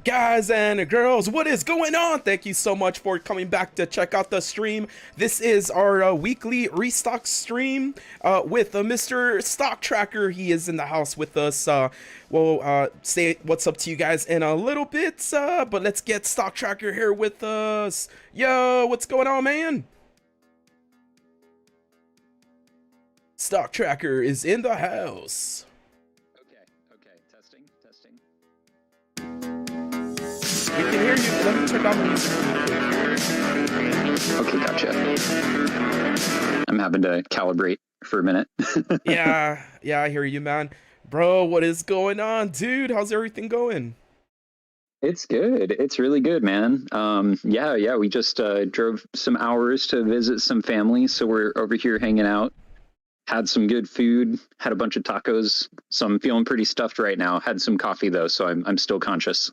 Guys and girls, what is going on? Thank you so much for coming back to check out the stream. This is our weekly restock stream with Mr. Stock Tracker. He is in the house with us. We'll say what's up to you guys in a little bit, but let's get Stock Tracker here with us. Yo, what's going on, man? Stock Tracker is in the house. Okay, testing. We can hear you. Let me turn down the music. Okay, gotcha. I'm having to calibrate for a minute. yeah, I hear you, man. Bro, what is going on, dude? How's everything going? It's good. It's really good, man. Yeah. We just drove some hours to visit some family, so we're over here hanging out. Had some good food. Had a bunch of tacos. So I'm feeling pretty stuffed right now. Had some coffee though, so I'm still conscious.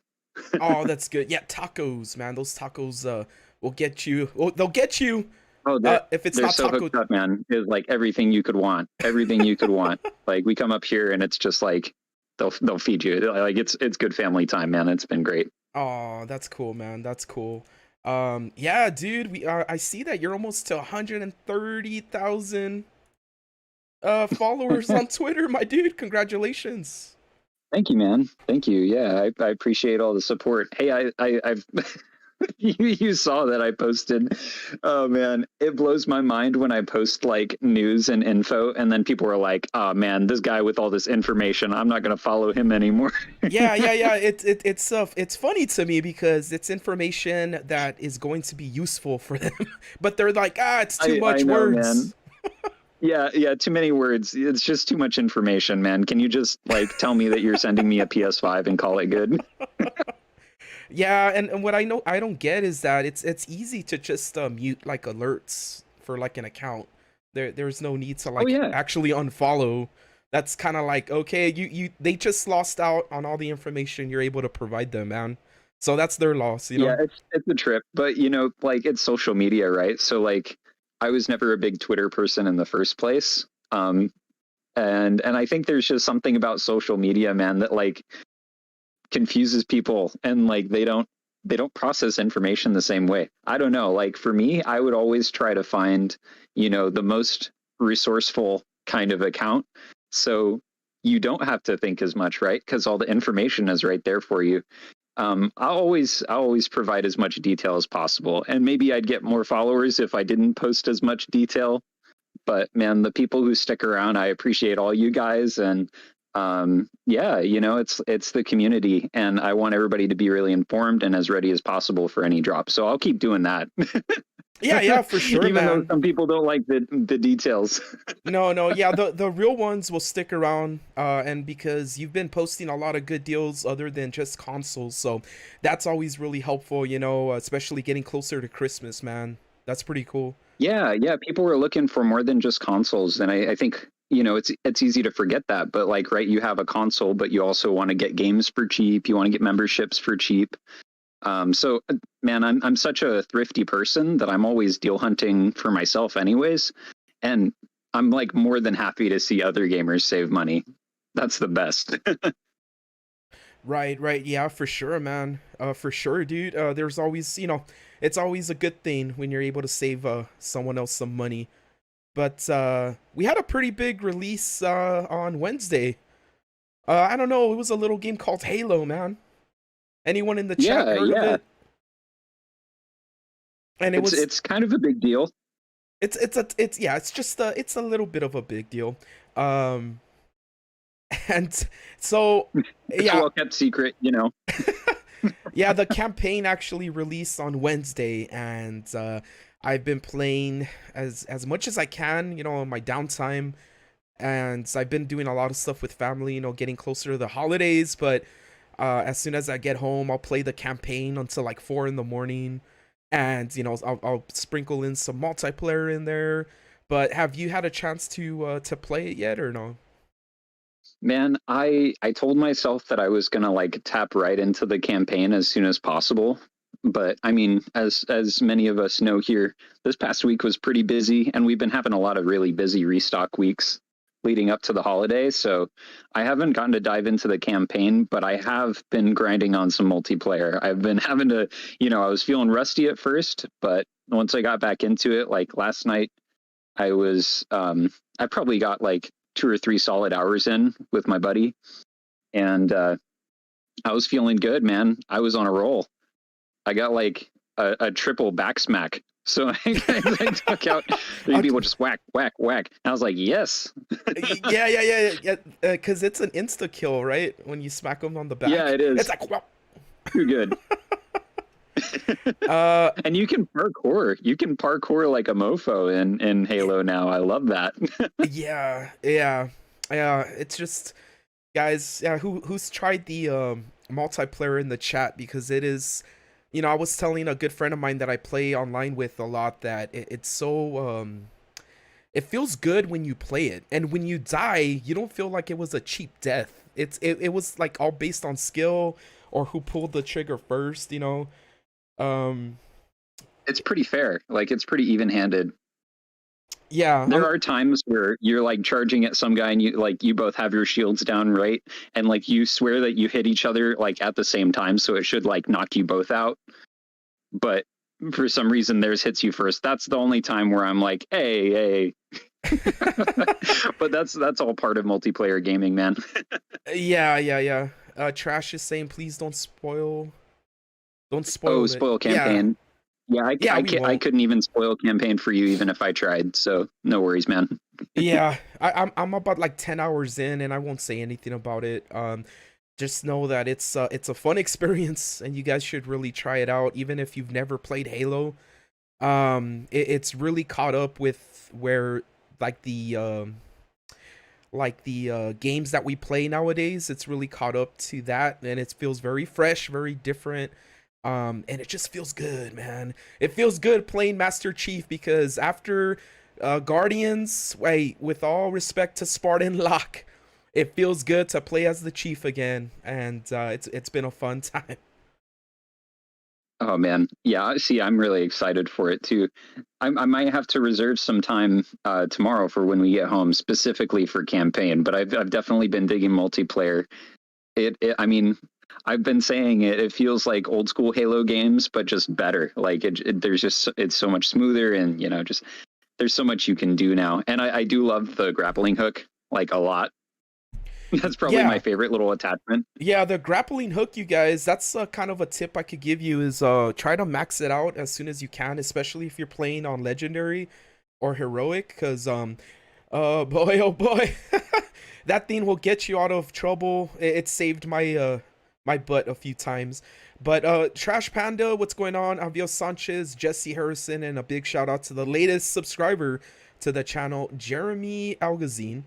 Oh, that's good. Yeah, tacos, man. Those tacos will get you. Well, they'll get you. Oh, If it's they're not so taco. hooked up, man. It's like everything you could want. Everything you could want. Like we come up here and it's just like they'll feed you. Like it's good family time, man. It's been great. Oh, that's cool, man. That's cool. Yeah, dude. I see that you're almost to 130,000 followers on Twitter, my dude. Congratulations. Thank you, man. Thank you. Yeah, I appreciate all the support. Hey, I've you saw that I posted. Oh man, it blows my mind when I post like news and info, and then people are like, "Oh man, this guy with all this information, I'm not gonna follow him anymore." Yeah. It's funny to me because it's information that is going to be useful for them, but they're like, it's too much I know, words. man. Yeah, too many words. It's just too much information, man. Can you just like tell me that you're sending me a PS5 and call it good? Yeah, and what I don't get is that it's easy to just mute like alerts for like an account. There's no need to Oh like yeah. actually unfollow. That's kind of like, okay, you they just lost out on all the information you're able to provide them, man. So that's their loss, you Yeah, know? it's a trip, but you know, like it's social media, right? So like I was never a big Twitter person in the first place. And I think there's just something about social media, man, that like confuses people and like they don't process information the same way. I don't know. Like for me, I would always try to find, you know, the most resourceful kind of account. So you don't have to think as much, right? Because all the information is right there for you. I always provide as much detail as possible, and maybe I'd get more followers if I didn't post as much detail. But man, the people who stick around, I appreciate all you guys, and yeah, you know, it's the community, and I want everybody to be really informed and as ready as possible for any drop. So I'll keep doing that, Yeah, for sure, even though man. some people don't like the details. No, yeah, the real ones will stick around, and because you've been posting a lot of good deals other than just consoles, so that's always really helpful, you know, especially getting closer to Christmas, man. That's pretty cool. Yeah, people are looking for more than just consoles, and I think you know it's easy to forget that. But like, right, you have a console, but you also want to get games for cheap. You want to get memberships for cheap. So man, I'm such a thrifty person that I'm always deal hunting for myself, anyways, and I'm like more than happy to see other gamers save money. That's the best. Right, yeah, for sure, man. For sure, dude. There's always, you know, it's always a good thing when you're able to save someone else some money. But we had a pretty big release on Wednesday. I don't know, it was a little game called Halo, man. Anyone in the chat Yeah, heard of yeah. it? And it It's was it's kind of a big deal. it's yeah, it's just it's a little bit of a big deal. Um and so It's a yeah, well kept secret, you know. yeah, the campaign actually released on Wednesday, and I've been playing as much as I can, you know, on my downtime, and I've been doing a lot of stuff with family, you know, getting closer to the holidays. But as soon as I get home, I'll play the campaign until like 4 in the morning, and you know, I'll sprinkle in some multiplayer in there. But have you had a chance to play it yet or no? Man, I told myself that I was gonna like tap right into the campaign as soon as possible. But I mean, as many of us know here, this past week was pretty busy, and we've been having a lot of really busy restock weeks. leading up to the holiday. So I haven't gotten to dive into the campaign, but I have been grinding on some multiplayer. I've been having to, I was feeling rusty at first, but once I got back into it, like last night, I probably got like 2 or 3 solid hours in with my buddy, and I was feeling good, man. I was on a roll. I got like a triple back smack. So I took out 3 people, just whack, whack, whack. And I was like, yes. Yeah. Because it's an insta kill, right? When you smack them on the back. Yeah, it is. It's like, wow. Too good. And you can parkour. You can parkour like a mofo in Halo now. I love that. Yeah. It's just, guys. Yeah, who's tried the multiplayer in the chat, because it is. I was telling a good friend of mine that I play online with a lot that it's so it feels good when you play it, and when you die, you don't feel like it was a cheap death. It was like all based on skill or who pulled the trigger first. It's pretty fair. Like, it's pretty even-handed. Yeah, there are times where you're like charging at some guy and you both have your shields down, right? And like you swear that you hit each other like at the same time, so it should like knock you both out. But for some reason theirs hits you first. That's the only time where I'm like, hey. But that's all part of multiplayer gaming, man. Yeah. Trash is saying, please don't spoil. Spoil campaign. Yeah, I couldn't even spoil campaign for you even if I tried, so no worries, man. Yeah, I'm about like 10 hours in, and I won't say anything about it. Just know that it's a fun experience, and you guys should really try it out, even if you've never played Halo. It's really caught up with where like the games that we play nowadays. It's really caught up to that, and it feels very fresh, very different. And it just feels good, man. It feels good playing Master Chief, because after Guardians, with all respect to Spartan Locke, it feels good to play as the Chief again, and it's been a fun time. Oh man, yeah. See, I'm really excited for it too. I might have to reserve some time tomorrow for when we get home, specifically for campaign. But I've definitely been digging multiplayer. I mean, I've been saying it. It feels like old school Halo games, but just better. Like it's so much smoother, and just there's so much you can do now. And I do love the grappling hook like a lot. That's probably my favorite little attachment. Yeah, the grappling hook, you guys. That's kind of a tip I could give you is try to max it out as soon as you can, especially if you're playing on legendary or heroic, because boy, oh boy, that thing will get you out of trouble. It saved my my butt a few times. But Trash Panda, what's going on? Avio Sanchez, Jesse Harrison, and a big shout out to the latest subscriber to the channel, Jeremy Algazine,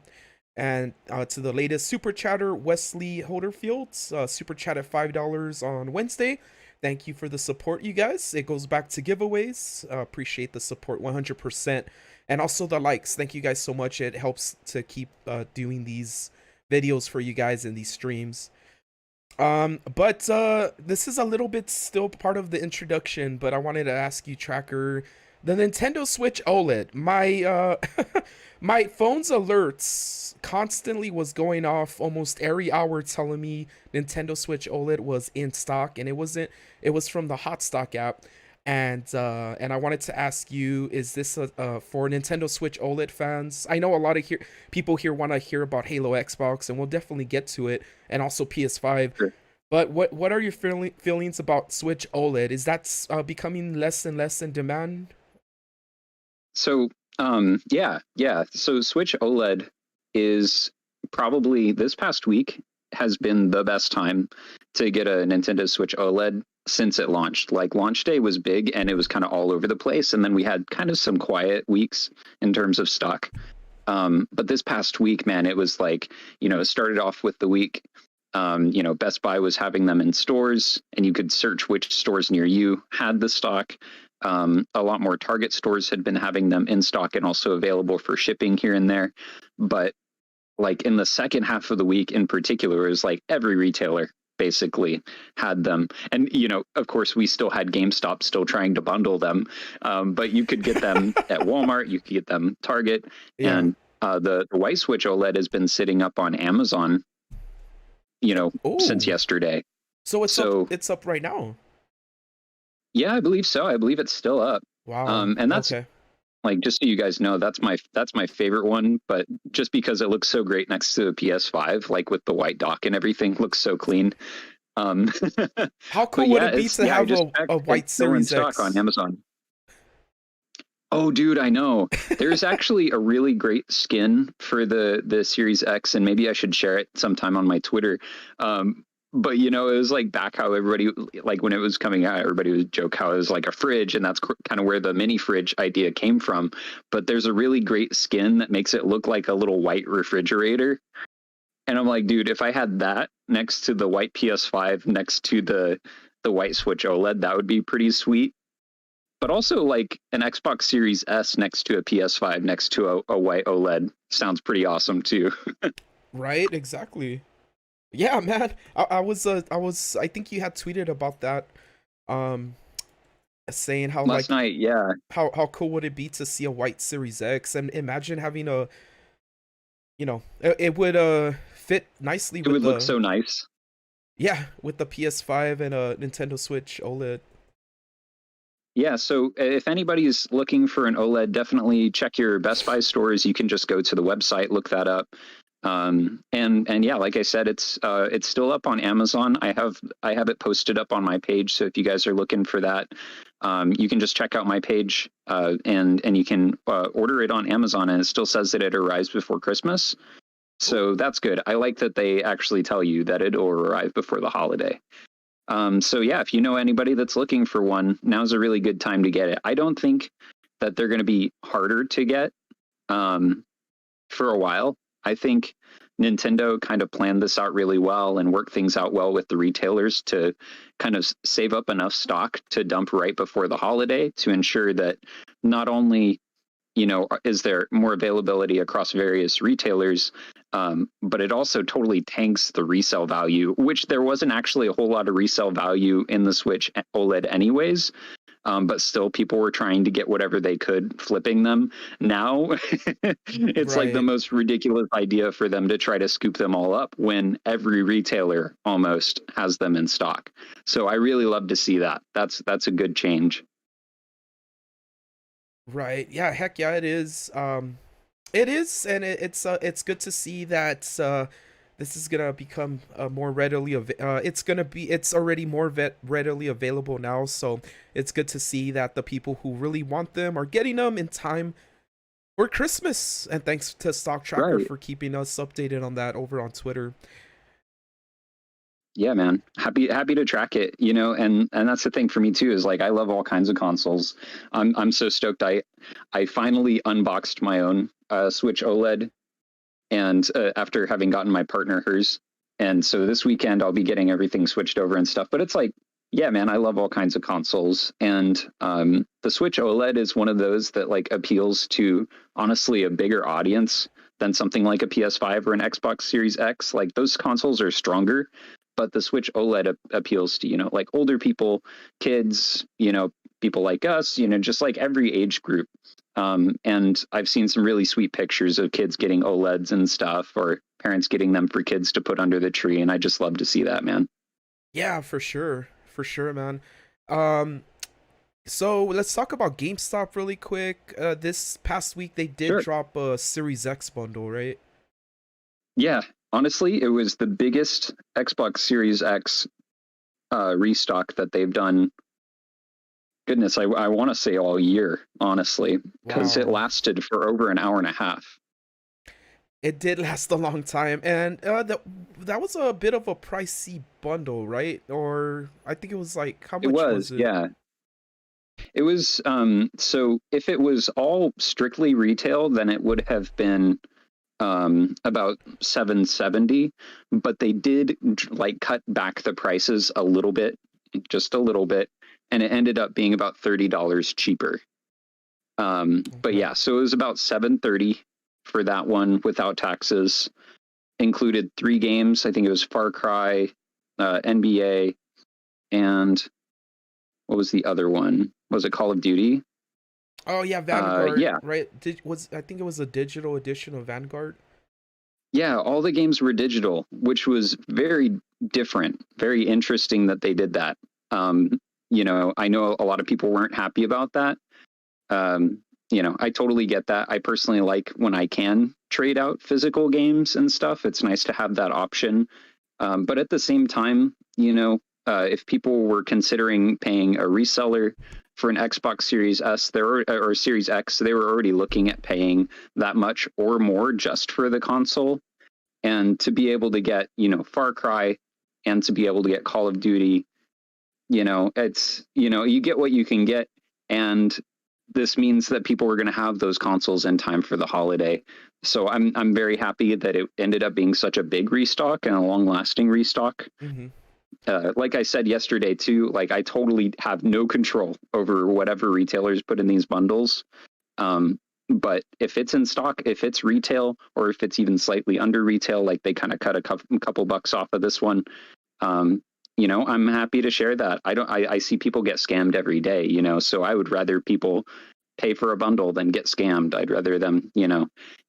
and to the latest super chatter, Wesley Holderfield, super chat at $5 on Wednesday. Thank you for the support, you guys. It goes back to giveaways. Appreciate the support 100%, and also the likes. Thank you guys so much. It helps to keep doing these videos for you guys in these streams. But this is a little bit still part of the introduction, but I wanted to ask you, Tracker, the Nintendo Switch OLED, my my phone's alerts constantly was going off almost every hour telling me Nintendo Switch OLED was in stock, and it wasn't. It was from the Hot Stock app. And I wanted to ask you, is this for Nintendo Switch OLED fans? I know a lot of people here want to hear about Halo Xbox, and we'll definitely get to it, and also PS5. Sure. But what are your feelings about Switch OLED? Is that becoming less and less in demand? So yeah. So Switch OLED is probably, this past week has been the best time to get a Nintendo Switch OLED since it launched. Like, launch day was big and it was kind of all over the place, and then we had kind of some quiet weeks in terms of stock. But this past week, man, it was like, it started off with the week, Best Buy was having them in stores, and you could search which stores near you had the stock. A lot more Target stores had been having them in stock and also available for shipping here and there. But like in the second half of the week in particular, it was like every retailer basically had them. And, of course, we still had GameStop still trying to bundle them. But you could get them at Walmart, you could get them Target. Yeah. And the white switch OLED has been sitting up on Amazon, since Oh, yesterday. so it's So up. It's up right now. yeah, I believe so. I believe it's still up. Wow. And that's Okay. like, just so you guys know, that's my favorite one. But just because it looks so great next to the PS5, like with the white dock and everything, looks so clean. Um, How but cool would yeah, it be it's to yeah. I have just a checked. white It's still in Series stock on X? Amazon. Oh, dude, I know. There's actually a really great skin for the Series X, and maybe I should share it sometime on my Twitter. But it was like back how everybody, like when it was coming out, everybody would joke how it was like a fridge, and that's kind of where the mini fridge idea came from. But there's a really great skin that makes it look like a little white refrigerator. And I'm like, dude, if I had that next to the white PS5, next to the white Switch OLED, that would be pretty sweet. But also, like an Xbox Series S next to a PS5 next to a white OLED sounds pretty awesome too. Right. Exactly. Yeah, man. I think you had tweeted about that. Um, saying how Last like night, yeah, how cool would it be to see a white Series X, and imagine having a, it would fit nicely it with would look the, so nice. yeah, with the PS5 and a Nintendo Switch OLED. Yeah, so if anybody's looking for an OLED, definitely check your Best Buy stores. You can just go to the website, look that up. And yeah, like I said, it's still up on Amazon. I have it posted up on my page. So if you guys are looking for that, you can just check out my page, and you can order it on Amazon, and it still says that it arrives before Christmas. So that's good. I like that they actually tell you that it'll arrive before the holiday. So yeah, if you know anybody that's looking for one, now's a really good time to get it. I don't think that they're going to be harder to get um, for a while. I think Nintendo kind of planned this out really well and worked things out well with the retailers to kind of save up enough stock to dump right before the holiday to ensure that not only is there more availability across various retailers, but it also totally tanks the resale value, which there wasn't actually a whole lot of resale value in the Switch OLED anyways. But still, people were trying to get whatever they could, flipping them. Now, it's like the Right. most ridiculous idea for them to try to scoop them all up when every retailer almost has them in stock. So I really love to see that. That's a good change. Right. Yeah, heck yeah, it is. It is, and it's good to see that this is gonna become more it's already more readily available now. So it's good to see that the people who really want them are getting them in time for Christmas. And thanks to Stock Tracker Right. for keeping us updated on that over on Twitter. Yeah, man. Happy to track it, and that's the thing for me too, is like I love all kinds of consoles. I'm so stoked. I finally unboxed my own Switch OLED, and after having gotten my partner hers. And so this weekend I'll be getting everything switched over and stuff. But it's like, yeah, man, I love all kinds of consoles. And the Switch OLED is one of those that like appeals to honestly a bigger audience than something like a PS5 or an Xbox Series X. Like those consoles are stronger, but the Switch OLED appeals to, like older people, kids, people like us, just like every age group. And I've seen some really sweet pictures of kids getting OLEDs and stuff, or parents getting them for kids to put under the tree. And I just love to see that, man. Yeah, for sure, man. Um, so let's talk about GameStop really quick. This past week they did Sure. drop a Series X bundle, right? Yeah. Honestly, it was the biggest Xbox Series X restock that they've done. Goodness, I want to say all year, honestly, because it Wow. lasted for over an hour and a half. It did last a long time, and that was a bit of a pricey bundle, right? Or I think it was like, how It much was, was it? yeah. It was so if it was all strictly retail, then it would have been about 770, but they did like cut back the prices a little bit, just a little bit, and it ended up being about $30 cheaper. But Okay. yeah, so it was about 730 for that one without taxes. Included 3 games. I think it was Far Cry, NBA, and what was the other one? Was it Call of Duty? Oh yeah, Vanguard, Yeah, right? I think it was a digital edition of Vanguard. yeah, all the games were digital, which was very different, very interesting that they did that. Um, I know a lot of people weren't happy about that. Um, I totally get that. I personally like when I can trade out physical games and stuff. It's nice to have that option. But at the same time, if people were considering paying a reseller for an Xbox Series S, or Series X, they were already looking at paying that much or more just for the console. And to be able to get, Far Cry, and to be able to get Call of Duty, you get what you can get. And this means that people are going to have those consoles in time for the holiday. So I'm very happy that it ended up being such a big restock and a long lasting restock. Mm-hmm. Like I said yesterday too, like I totally have no control over whatever retailers put in these bundles. But if it's in stock, if it's retail, or if it's even slightly under retail, like they kind of cut a couple bucks off of this one, I'm happy to share that. I see people get scammed every day, so I would rather people pay for a bundle than get scammed. I'd rather them,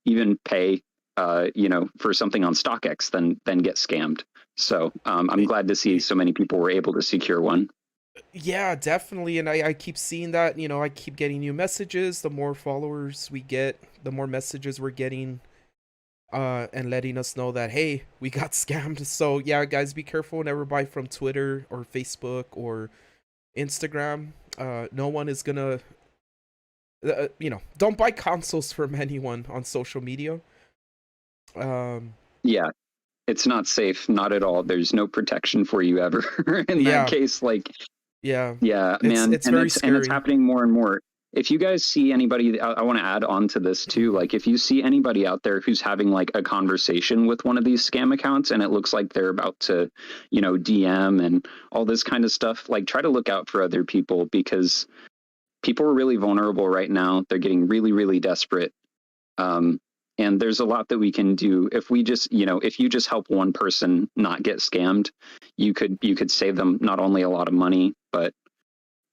even pay, for something on StockX than get scammed. So I'm glad to see so many people were able to secure one. Yeah, definitely. And I keep seeing that, I keep getting new messages. The more followers we get, the more messages we're getting, and letting us know that, hey, we got scammed. So yeah, guys, be careful. Never buy from Twitter or Facebook or Instagram. No one is gonna, don't buy consoles from anyone on social media. Yeah, it's not safe, not at all. There's no protection for you ever in Yeah. that case. Like, Yeah, man, it's very scary. and it's happening more and more. If you guys see anybody, I want to add on to this too. Like, if you see anybody out there who's having like a conversation with one of these scam accounts, and it looks like they're about to, DM and all this kind of stuff, like try to look out for other people, because people are really vulnerable right now. They're getting really, really desperate. And there's a lot that we can do if we just, if you just help one person not get scammed, you could save them not only a lot of money, but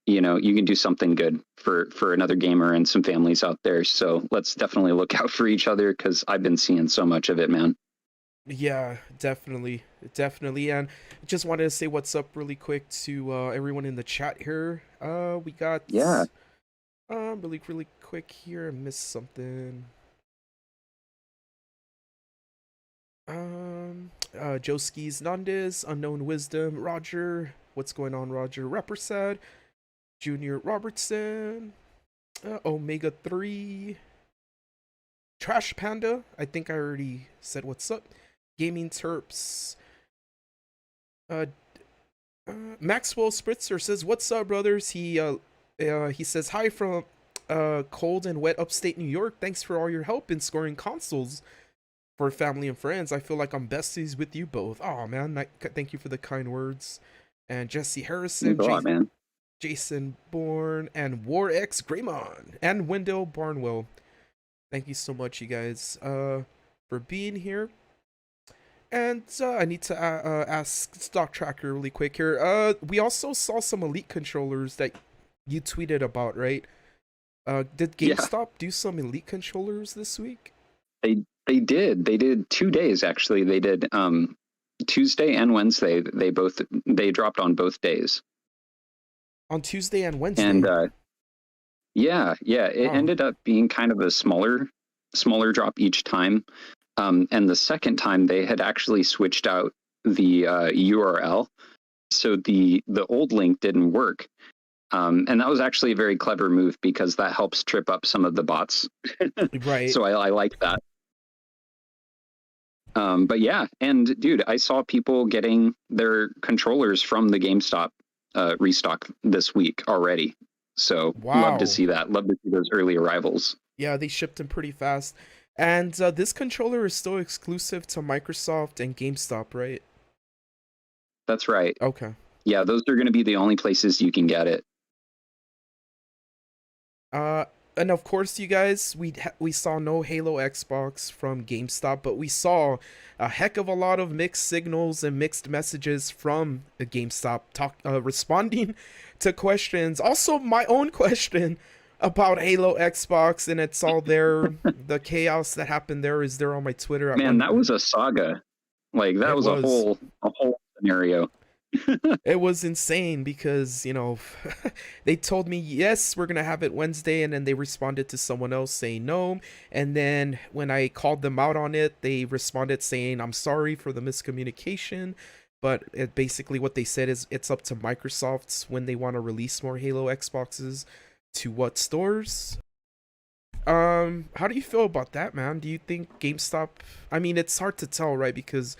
you can do something good for another gamer and some families out there. So let's definitely look out for each other, because I've been seeing so much of it, man. Yeah, definitely. And just wanted to say what's up really quick to everyone in the chat here. We got really quick here. I missed something. Joski's Nandes, Unknown Wisdom, Roger. What's going on, Roger? Repersad, Junior Robertson, Omega 3, Trash Panda. I think I already said what's up. Gaming Terps. Maxwell Spritzer says, "What's up, brothers?" He says hi from cold and wet upstate New York. Thanks for all your help in scoring consoles for family and friends. I feel like I'm besties with you both. Oh man, thank you for the kind words. And Jesse Harrison, Man. Jason Bourne, and War X Greymon, and Wendell Barnwell. Thank you so much, you guys, for being here. And I need to ask Stock Tracker really quick here. We also saw some Elite controllers that you tweeted about, right? Did GameStop do some Elite controllers this week? They did. They did 2 days actually. They did Tuesday and Wednesday. They dropped on both days. On Tuesday and Wednesday. And it ended up being kind of a smaller drop each time. And the second time they had actually switched out the URL, so the old link didn't work. And that was actually a very clever move, because that helps trip up some of the bots. Right. So I like that. But yeah, and dude, I saw people getting their controllers from the GameStop restock this week already. So Love to see that. Love to see those early arrivals. Yeah, they shipped them pretty fast. And this controller is still exclusive to Microsoft and GameStop, right? That's right. Okay. Yeah, those are going to be the only places you can get it. And of course, you guys, we saw no Halo Xbox from GameStop, but we saw a heck of a lot of mixed signals and mixed messages from GameStop responding to questions. Also, my own question. about Halo Xbox, and it's all there. The chaos that happened there is there on my Twitter at Man, one. that was a saga. Like that It was was. a whole scenario. It was insane because, they told me, yes, we're going to have it Wednesday. And then they responded to someone else saying no. And then when I called them out on it, they responded saying, I'm sorry for the miscommunication. But basically what they said is it's up to Microsoft's when they want to release more Halo Xboxes to what stores. How do you feel about that, man? Do you think GameStop, I mean, it's hard to tell, right? Because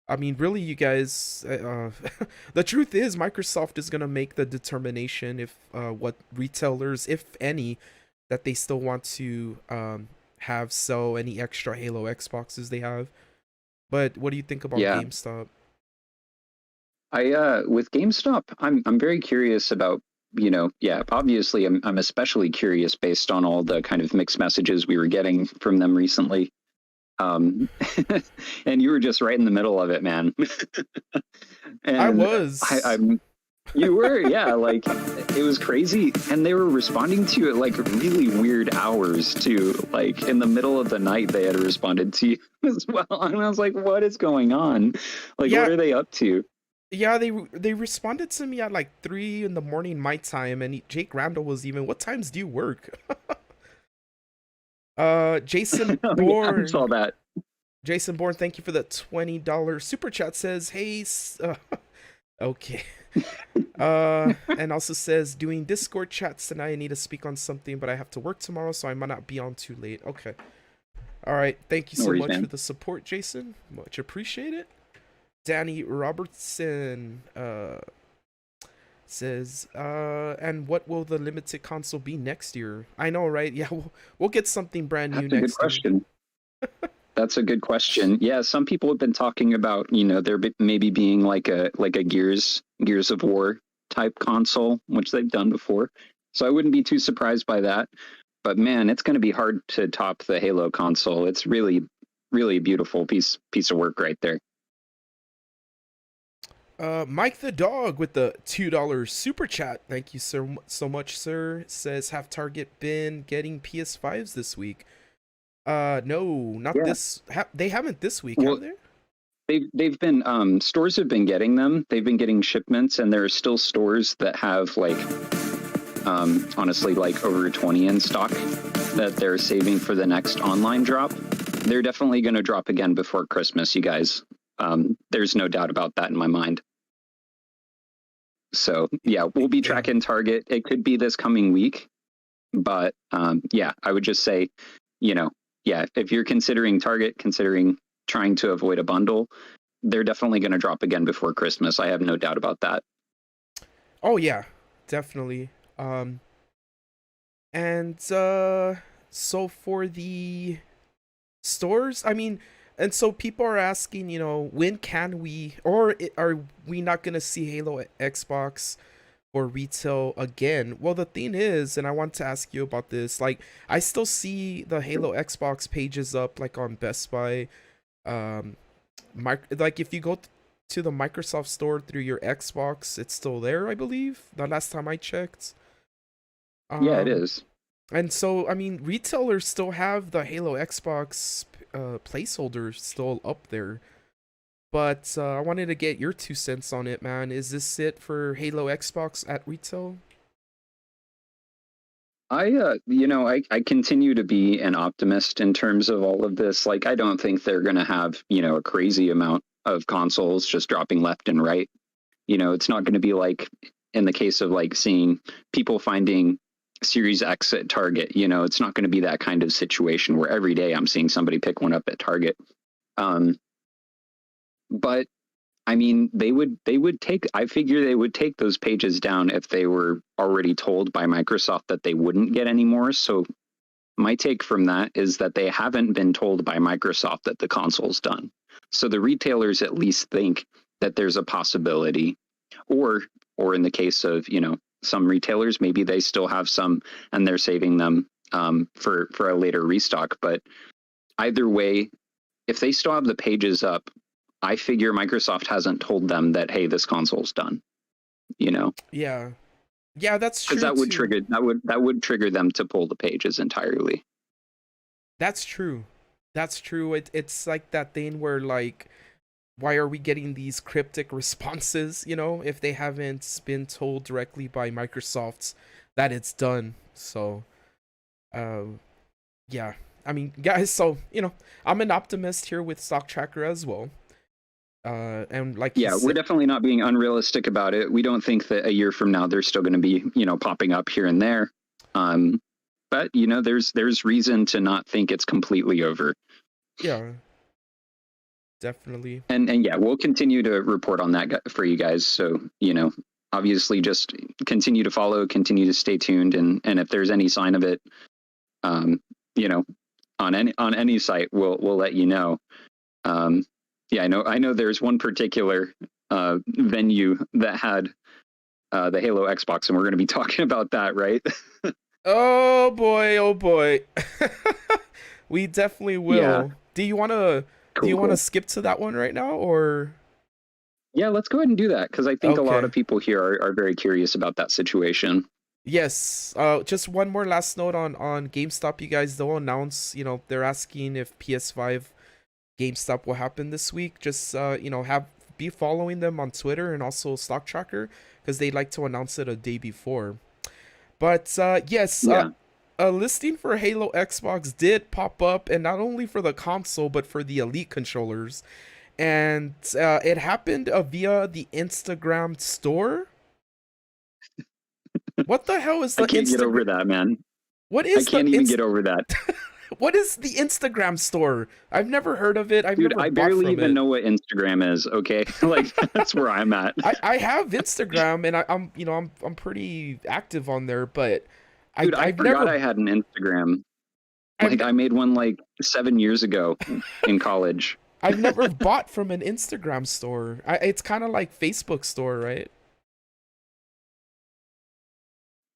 I mean, really, you guys, the truth is Microsoft is going to make the determination if what retailers, if any, that they still want to have sell any extra Halo Xboxes they have. But what do you think about Yeah. GameStop? I with GameStop, I'm very curious about, yeah, obviously I'm especially curious based on all the kind of mixed messages we were getting from them recently. Um and you were just right in the middle of it, man. I And was. I'm you were, yeah, like it was crazy. And they were responding to you at like really weird hours too. Like in the middle of the night they had responded to you as well. And I was like, what is going on? Like what Yeah, are they up to? yeah, they responded to me at like 3 in the morning my time, and Jake Randall was even, what times do you work? Jason Oh, yeah, I saw Bourne. that. Jason Bourne, thank you for the $20 super chat. Says, hey, okay. And also says, doing Discord chats tonight. I need to speak on something, but I have to work tomorrow, so I might not be on too late. Okay. All right. Thank you No so worries, much for man. the support, Jason. Much appreciated. Danny Robertson says, and what will the limited console be next year? I know, right? Yeah, we'll get something brand new That's a good next year. question. That's a good question. Yeah, some people have been talking about, there maybe being like a Gears of War type console, which they've done before. So I wouldn't be too surprised by that. But man, it's going to be hard to top the Halo console. It's really, really beautiful piece of work right there. Mike the dog with the $2 super chat. Thank you so much, sir. Says, have Target been getting PS5s this week? No, not Yeah. this. They haven't this week, Well, have they? they've been stores have been getting them. They've been getting shipments, and there are still stores that have like honestly like over 20 in stock that they're saving for the next online drop. They're definitely going to drop again before Christmas, you guys. There's no doubt about that in my mind. So yeah, we'll be tracking Target. It could be this coming week, but yeah, I would just say, yeah, if you're considering Target, considering trying to avoid a bundle, they're definitely going to drop again before Christmas. I have no doubt about that. Oh yeah, definitely. And so for the stores, I mean, and so people are asking, when can we, or are we not gonna see Halo Xbox or retail again? Well, the thing is, and I want to ask you about this, like I still see the Halo Xbox pages up, like on Best Buy. Like if you go to the Microsoft store through your Xbox, it's still there, I believe. The last time I checked. Yeah, it Um, is. and so, I mean, retailers still have the Halo Xbox placeholder still up there. But I wanted to get your 2 cents on it, man. Is this it for Halo Xbox at retail? I continue to be an optimist in terms of all of this. Like, I don't think they're going to have, a crazy amount of consoles just dropping left and right. It's not going to be like in the case of like seeing people finding Series X at Target. It's not going to be that kind of situation where every day I'm seeing somebody pick one up at Target. But I mean, they would take, I figure they would take those pages down if they were already told by Microsoft that they wouldn't get any more. So my take from that is that they haven't been told by Microsoft that the console's done. So the retailers at least think that there's a possibility, or in the case of, some retailers, maybe they still have some and they're saving them for a later restock. But either way, if they still have the pages up, I figure Microsoft hasn't told them that, hey, this console's done, Yeah. Yeah, that's because true too. that would trigger them to pull the pages entirely. That's true. That's true. It's like that thing where like, why are we getting these cryptic responses? You know, if they haven't been told directly by Microsoft that it's done. So, um, yeah. I mean, guys. So I'm an optimist here with Stock Tracker as well. And like he Yeah, we're said, definitely not being unrealistic about it. We don't think that a year from now they're still going to be, popping up here and there. But there's reason to not think it's completely over. yeah, definitely. And yeah, we'll continue to report on that for you guys. So obviously, just continue to follow, continue to stay tuned, and if there's any sign of it, you know, on any site, we'll let you know. Yeah, I know. There's one particular venue that had the Halo Xbox, and we're going to be talking about that, right? Oh boy, oh boy. We definitely Yeah. will. Do you want to Cool. skip to that one right now, or Yeah, let's go ahead and do that, because I think a lot okay? of people here are very curious about that situation. Yes. Just one more last note on GameStop. You guys, they'll announce. They're asking if PS5 GameStop will happen this week. Just have be following them on Twitter and also Stock Tracker because they like to announce it a day before. But yes, Yeah. a listing for Halo Xbox did pop up, and not only for the console but for the Elite controllers. And it happened via the Instagram store. What the hell is I the can't get Instagram? over that, man. What I is the can't even get over that. What is the Instagram store? I've never heard of it. I've Dude, never I bought barely from even it. know what Instagram is, okay? Like, that's where I'm at. I have Instagram and I'm pretty active on there, but I Dude, I I've forgot never I had an Instagram. I've Like, ne- I made one like 7 years ago in college. I've never bought from an Instagram store. It's kind of like Facebook store, right?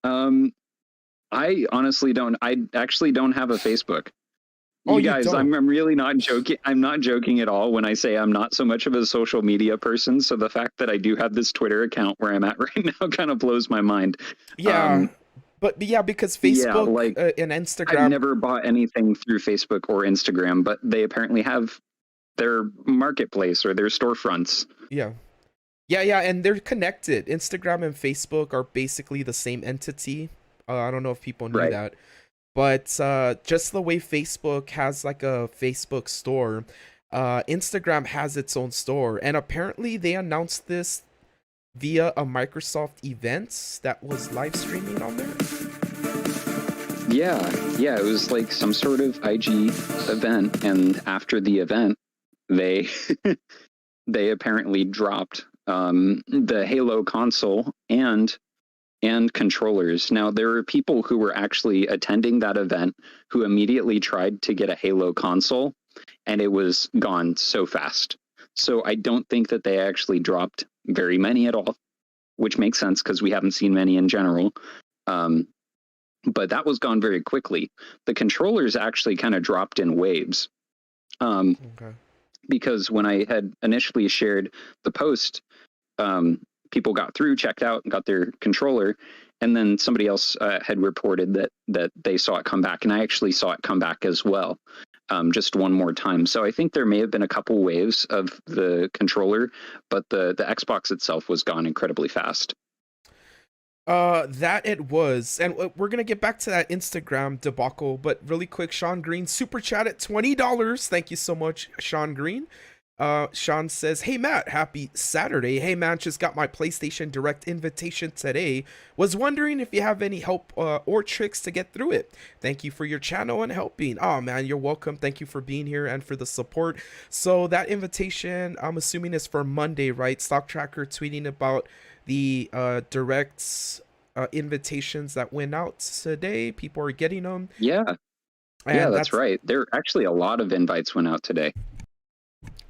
Um, I honestly don't. I actually don't have a Facebook. Oh, You you guys, don't. I'm really not joking. I'm not joking at all when I say I'm not so much of a social media person. So the fact that I do have this Twitter account where I'm at right now kind of blows my mind. Yeah, Um, but yeah, because yeah, Facebook like and I've Instagram. never bought anything through Facebook or Instagram, but they apparently have their marketplace or their storefronts. Yeah, yeah, and they're connected. Instagram and Facebook are basically the same entity. I don't know if people knew Right. that. But just the way Facebook has like a Facebook store, Instagram has its own store. And apparently they announced this via a Microsoft event that was live streaming on there. Yeah, yeah, it was like some sort of IG event, and after the event, they they apparently dropped the Halo console and controllers. Now, there were people who were actually attending that event who immediately tried to get a Halo console, and it was gone so fast. So I don't think that they actually dropped very many at all, which makes sense because we haven't seen many in general. But that was gone very quickly. The controllers actually kind of dropped in waves. Okay. Because when I had initially shared the post, people got through, checked out, and got their controller, and then somebody else had reported that they saw it come back, and I actually saw it come back as well, just one more time. So I think there may have been a couple waves of the controller, but the Xbox itself was gone incredibly fast. That it was. And we're gonna get back to that Instagram debacle, but really quick, Sean Green super chat at $20. Thank you so much, Sean Green. Sean says, "Hey Matt, happy Saturday. Hey man, just got my PlayStation Direct invitation today. Was wondering if you have any help or tricks to get through it. Thank you for your channel and helping." Oh man, you're welcome. Thank you for being here and for the support. So that invitation, I'm assuming, is for Monday, right? Stock Tracker tweeting about the direct invitations that went out today. People are getting them, Yeah, yeah, and that's that's right. There actually a lot of invites went out today.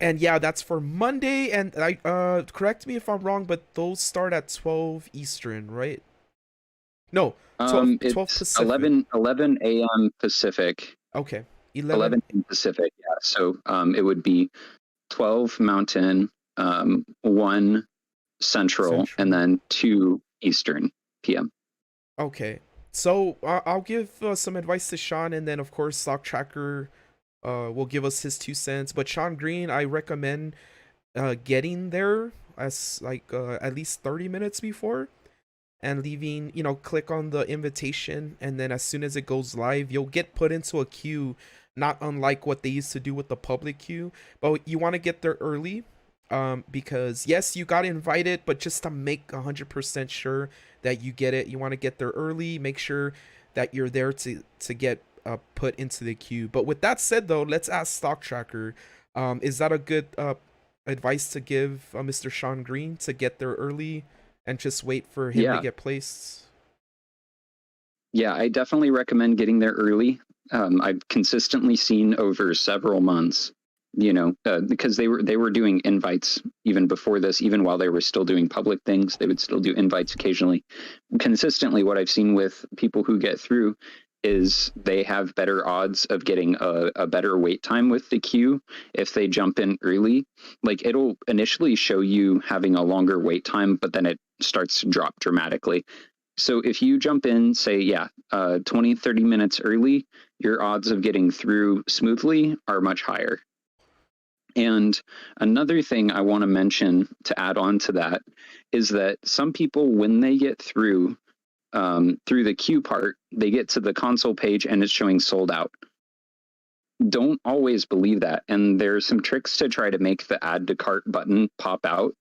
And yeah, that's for Monday. And I correct me if I'm wrong, but those start at 12 Eastern, right? No, 12 It's Pacific. 11 a.m. Pacific, Okay. 11 11. a.m. Pacific. Yeah, so it would be 12 Mountain, 1 Central, and Central. then 2 Eastern PM. Okay. So I'll give some advice to Sean, and then of course Stock Tracker will give us his 2 cents. But Sean Green, I recommend getting there as like at least 30 minutes before, and leaving, click on the invitation, and then as soon as it goes live, you'll get put into a queue, not unlike what they used to do with the public queue. But you want to get there early, because yes, you got invited, but just to make 100% sure that you get it, you want to get there early, make sure that you're there to get put into the queue. But with that said, though, let's ask Stock Tracker. Is that a good advice to give Mr. Sean Green, to get there early and just wait for him to get placed? Yeah, I definitely recommend getting there early. I've consistently seen over several months, because they were doing invites even before this, even while they were still doing public things, they would still do invites occasionally. Consistently, what I've seen with people who get through is they have better odds of getting a better wait time with the queue if they jump in early. Like, it'll initially show you having a longer wait time, but then it starts to drop dramatically. So if you jump in, say, 20, 30 minutes early, your odds of getting through smoothly are much higher. And another thing I want to mention to add on to that is that some people, when they get through the queue part, they get to the console page and it's showing sold out. Don't always believe that. And there's some tricks to try to make the add to cart button pop out.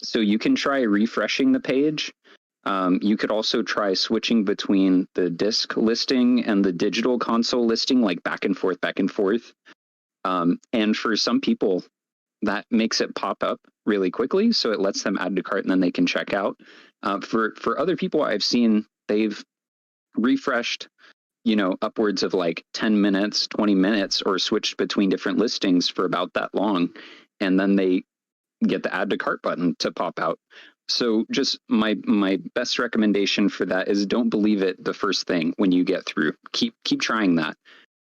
So you can try refreshing the page. You could also try switching between the disc listing and the digital console listing, like back and forth, back and forth. And for some people, that makes it pop up really quickly, so it lets them add to cart and then they can check out. For other people I've seen, they've refreshed, upwards of like 10 minutes, 20 minutes, or switched between different listings for about that long, and then they get the add to cart button to pop out. So just my best recommendation for that is don't believe it the first thing when you get through. Keep trying that.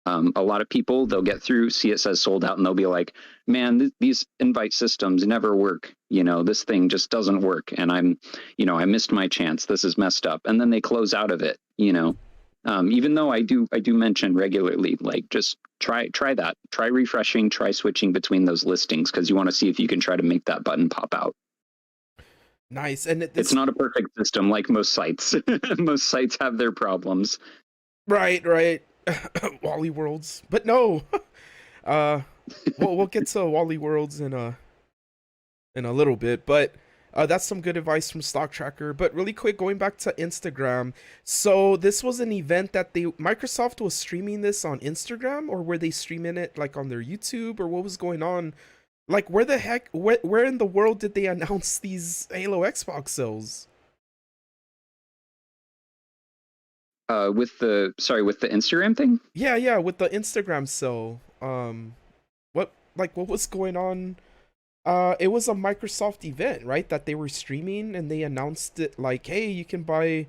A lot of people, they'll get through, see it says sold out, and they'll be like, man, these invite systems never work. This thing just doesn't work. And I missed my chance. This is messed up. And then they close out of it, even though I do mention regularly, like, just try that, try refreshing, try switching between those listings, because you want to see if you can try to make that button pop out. Nice. And it's not a perfect system like most sites. Most sites have their problems. Right. Wally Worlds, but no. We'll get to Wally Worlds in a little bit, but that's some good advice from Stock Tracker. But really quick, going back to Instagram, so this was an event that Microsoft was streaming this on Instagram, or were they streaming it like on their YouTube, or what was going on? Like, where in the world did they announce these Halo Xbox sales? With the Instagram thing? Yeah, with the Instagram sale. What was going on? It was a Microsoft event, right? That they were streaming, and they announced it like, hey, you can buy.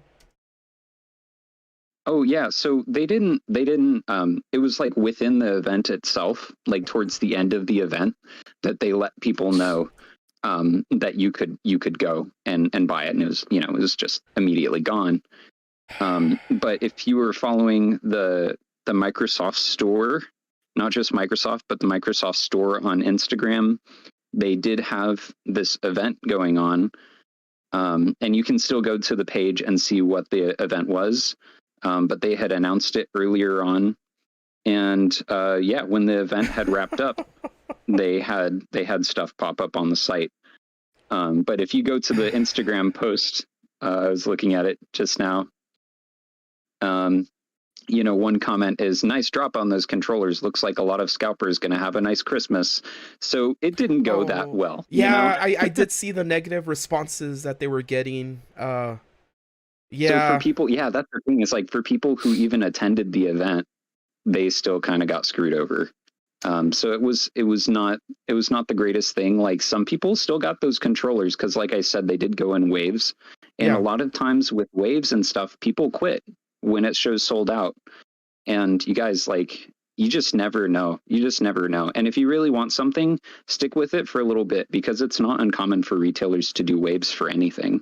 Oh yeah, so they didn't it was like within the event itself, like towards the end of the event, that they let people know that you could go and buy it, and it was just immediately gone. But if you were following the Microsoft store, not just Microsoft, but the Microsoft store on Instagram, they did have this event going on. And you can still go to the page and see what the event was. But they had announced it earlier on. And when the event had wrapped up, they had stuff pop up on the site. But if you go to the Instagram post, I was looking at it just now. One comment is, nice drop on those controllers. Looks like a lot of scalpers going to have a nice Christmas. So it didn't go that well. Yeah, I did see the negative responses that they were getting. Yeah. So for people, that's the thing. It's like, for people who even attended the event, they still kind of got screwed over. So it was not the greatest thing. Like, some people still got those controllers, because like I said, they did go in waves. And a lot of times with waves and stuff, people quit when it shows sold out. And you guys, like, you just never know. And if you really want something, stick with it for a little bit, because it's not uncommon for retailers to do waves for anything.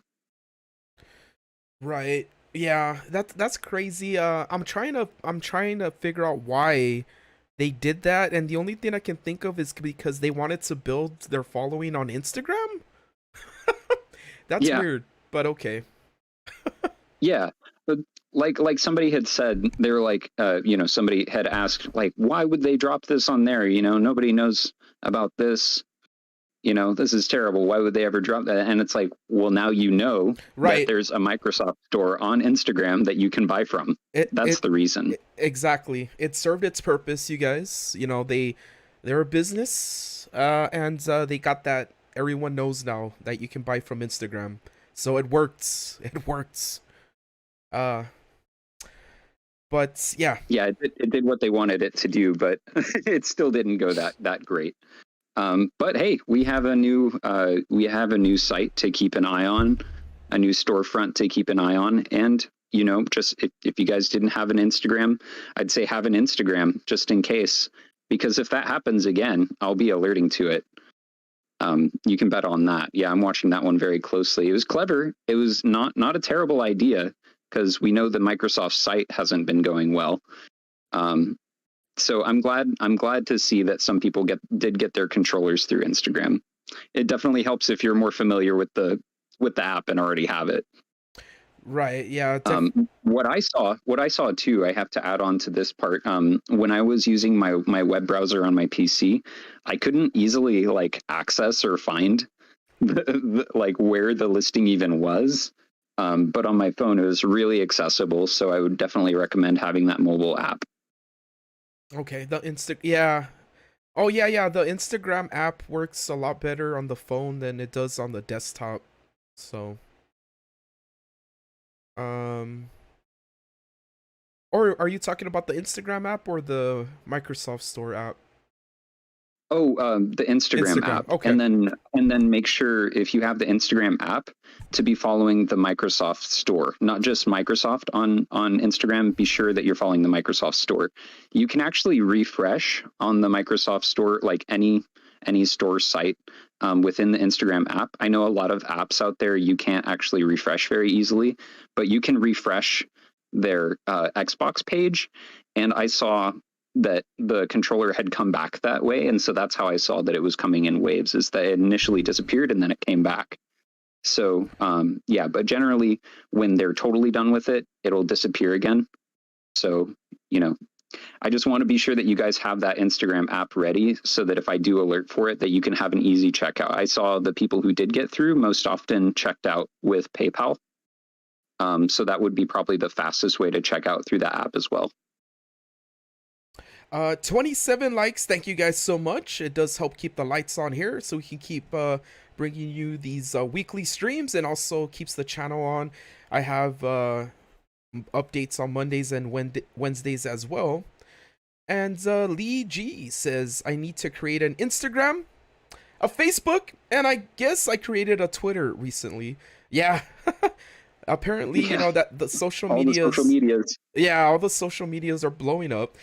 Right. Yeah, that's crazy. I'm trying to figure out why they did that, and the only thing I can think of is because they wanted to build their following on Instagram. That's Yeah, weird, but okay. yeah. But like somebody had said, they were like, somebody had asked, like, why would they drop this on there? Nobody knows about this. This is terrible. Why would they ever drop that? And it's like, well, now you know that Right. there's a Microsoft store on Instagram that you can buy from. It That's it, the reason. exactly. It served its purpose, you guys. They're a business, and they got that. Everyone knows now that you can buy from Instagram, so it works. It works. Uh, but yeah, Yeah, it did what they wanted it to do, but it still didn't go that great. But hey, we have a new site to keep an eye on, a new storefront to keep an eye on, and just if you guys didn't have an Instagram, I'd say have an Instagram just in case, because if that happens again, I'll be alerting to it. You can bet on that. Yeah, I'm watching that one very closely. It was clever. It was not a terrible idea because we know the Microsoft site hasn't been going well. So I'm glad to see that some people did get their controllers through Instagram. It definitely helps if you're more familiar with the app and already have it. right. Yeah, What I saw too, I have to add on to this part. When I was using my web browser on my PC, I couldn't easily like access or find like where the listing even was. But on my phone, it was really accessible. So I would definitely recommend having that mobile app. okay. Yeah. Oh yeah, yeah. The Instagram app works a lot better on the phone than it does on the desktop. So, um, or are you talking about the Instagram app or the Microsoft Store app? Oh, the Instagram Instagram. app, Okay. and then make sure if you have the Instagram app to be following the Microsoft Store, not just Microsoft on Instagram. Be sure that you're following the Microsoft Store. You can actually refresh on the Microsoft Store, like any store site within the Instagram app. I know a lot of apps out there you can't actually refresh very easily, but you can refresh their Xbox page, and I saw that the controller had come back that way, and so that's how I saw that it was coming in waves, is that it initially disappeared and then it came back. So yeah, but generally when they're totally done with it, it'll disappear again. So you know I just want to be sure that you guys have that Instagram app ready so that if I do alert for it, that you can have an easy checkout. I saw the people who did get through most often checked out with PayPal, so that would be probably the fastest way to check out through the app as well. 27 likes. Thank you guys so much. It does help keep the lights on here so we can keep bringing you these weekly streams, and also keeps the channel on. I have updates on Mondays and Wednesdays as well. And Lee G says, I need to create an Instagram, a Facebook, and I guess I created a Twitter recently. Yeah. Apparently, you Yeah, know that the social all the social medias, medias. yeah, all the social medias are blowing up.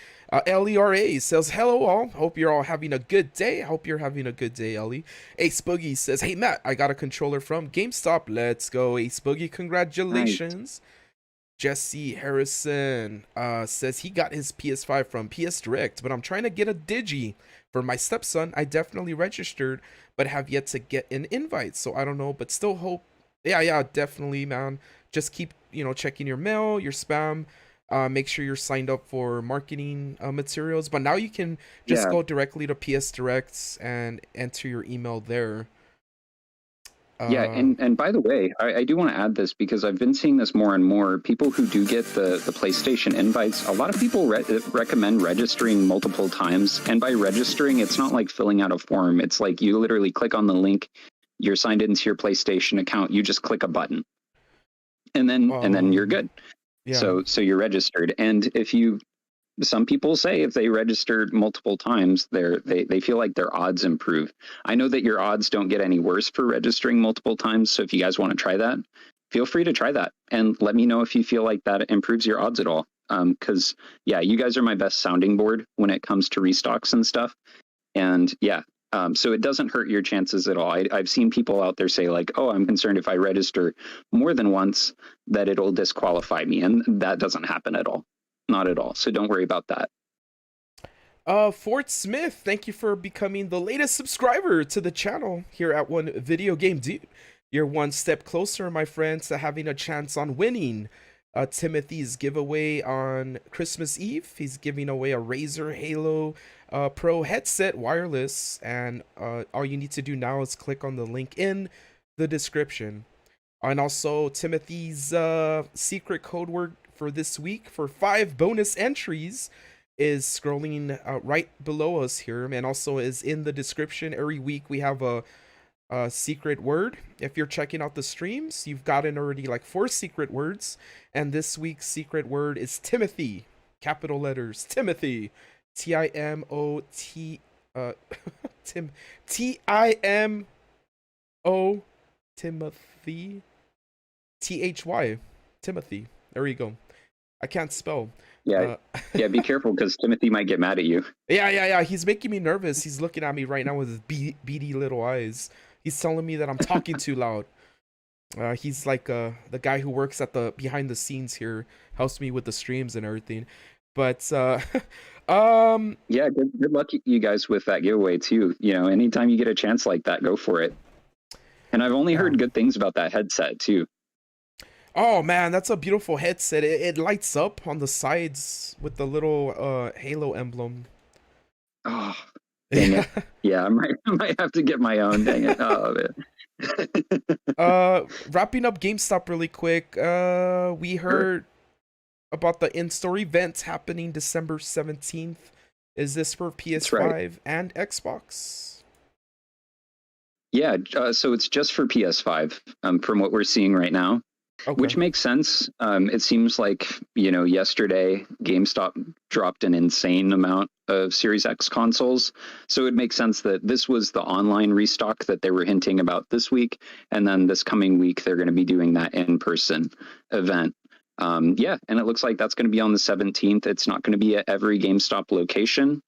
LERA says, hello all. Hope you're all having a good day. Hope you're having a good day, Ellie. Ace Boogie says, hey Matt, I got a controller from GameStop. Let's go, Ace Boogie. Nice. Congratulations. Jesse Harrison says he got his PS5 from PS Direct, but I'm trying to get a Digi for my stepson. I definitely registered, but have yet to get an invite, so I don't know, but still hope. Yeah, yeah, definitely, man. Just keep, checking your mail, your spam. Make sure you're signed up for marketing materials. But now you can just Yeah. go directly to PS Direct and enter your email there. Yeah, Uh, and by the way, I do want to add this because I've been seeing this more and more. People who do get the PlayStation invites, a lot of people recommend registering multiple times. And by registering, it's not like filling out a form. It's like you literally click on the link, you're signed into your PlayStation account, you just click a button, and then you're good. yeah. So you're registered. And some people say if they registered multiple times, they feel like their odds improve. I know that your odds don't get any worse for registering multiple times. So if you guys want to try that, feel free to try that and let me know if you feel like that improves your odds at all. Because yeah, you guys are my best sounding board when it comes to restocks and stuff. And yeah, So it doesn't hurt your chances at all. I've seen people out there say like, oh, I'm concerned if I register more than once that it'll disqualify me. And that doesn't happen at all. Not at all. So don't worry about that. Fort Smith, thank you for becoming the latest subscriber to the channel here at 1VideoGameDude. You're one step closer, my friends, to having a chance on winning Timothy's giveaway on Christmas Eve. He's giving away a RAZER Halo Pro headset wireless, and all you need to do now is click on the link in the description. And also Timothy's secret code word for this week for 5 bonus entries is scrolling right below us here, and also is in the description. Every week we have a secret word. If you're checking out the streams, you've gotten already like 4 secret words, and this week's secret word is Timothy, capital letters, Timothy, Timot, Tim, Timo, Timothy, Thy, Timothy. There you go. I can't spell. Yeah, yeah. Be careful because Timothy might get mad at you. Yeah. He's making me nervous. He's looking at me right now with his beady little eyes. He's telling me that I'm talking too loud. He's like the guy who works at the behind the scenes here, helps me with the streams and everything. But yeah, good luck you guys with that giveaway too. You know, anytime you get a chance like that, go for it. And I've only heard good things about that headset too. Oh man, that's a beautiful headset. It lights up on the sides with the little Halo emblem. Oh, dang it. Yeah, I might have to get my own. Dang it. Oh, man. Wrapping up GameStop really quick. We heard about the in-store event happening December 17th. Is this for PS5 and Xbox? Yeah, so it's just for PS5 from what we're seeing right now. Okay. Which makes sense. It seems like, you know, yesterday GameStop dropped an insane amount of Series X consoles. So it makes sense that this was the online restock that they were hinting about this week. And then this coming week, they're going to be doing that in-person event. Yeah, and it looks like that's going to be on the 17th. It's not going to be at every GameStop location.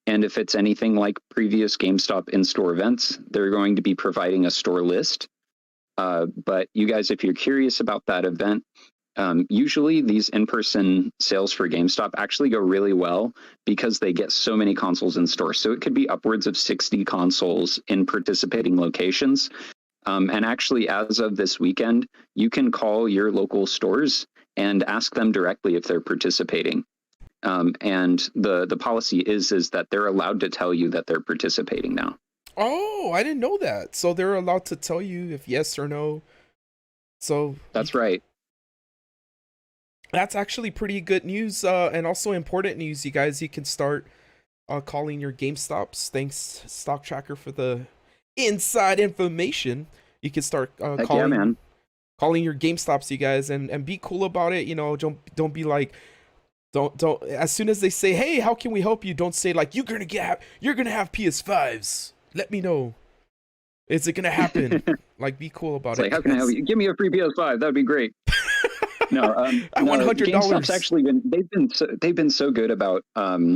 And if it's anything like previous GameStop in-store events, they're going to be providing a store list. But you guys, if you're curious about that event, usually these in-person sales for GameStop actually go really well because they get so many consoles in store. So it could be upwards of 60 consoles in participating locations. And actually, as of this weekend, you can call your local stores and ask them directly if they're participating. And the policy is that they're allowed to tell you that they're participating now. Oh, I didn't know that. So they're allowed to tell you if yes or no. So that's right. That's actually pretty good news, and also important news, you guys. You can start calling your GameStops. Thanks, Stock Tracker, for the inside information. You can start calling your GameStops, you guys, and be cool about it. You know, don't be like, don't. As soon as they say, hey, how can we help you? Don't say like you're gonna have PS5s. Let me know. Is it gonna happen? Like, be cool about it. How can I help you? Give me a free PS5. That'd be great. No, $100. GameStop's actually they've been so good about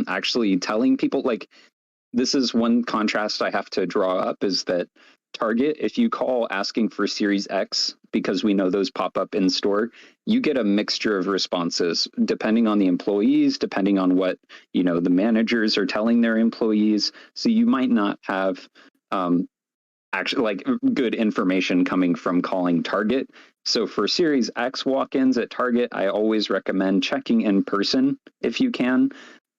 actually telling people. Like, this is one contrast I have to draw up is that Target, if you call asking for Series X, because we know those pop up in store, you get a mixture of responses depending on the employees, depending on what, you know, the managers are telling their employees. So you might not have actually like good information coming from calling Target. So for Series X walk-ins at Target, I always recommend checking in person if you can.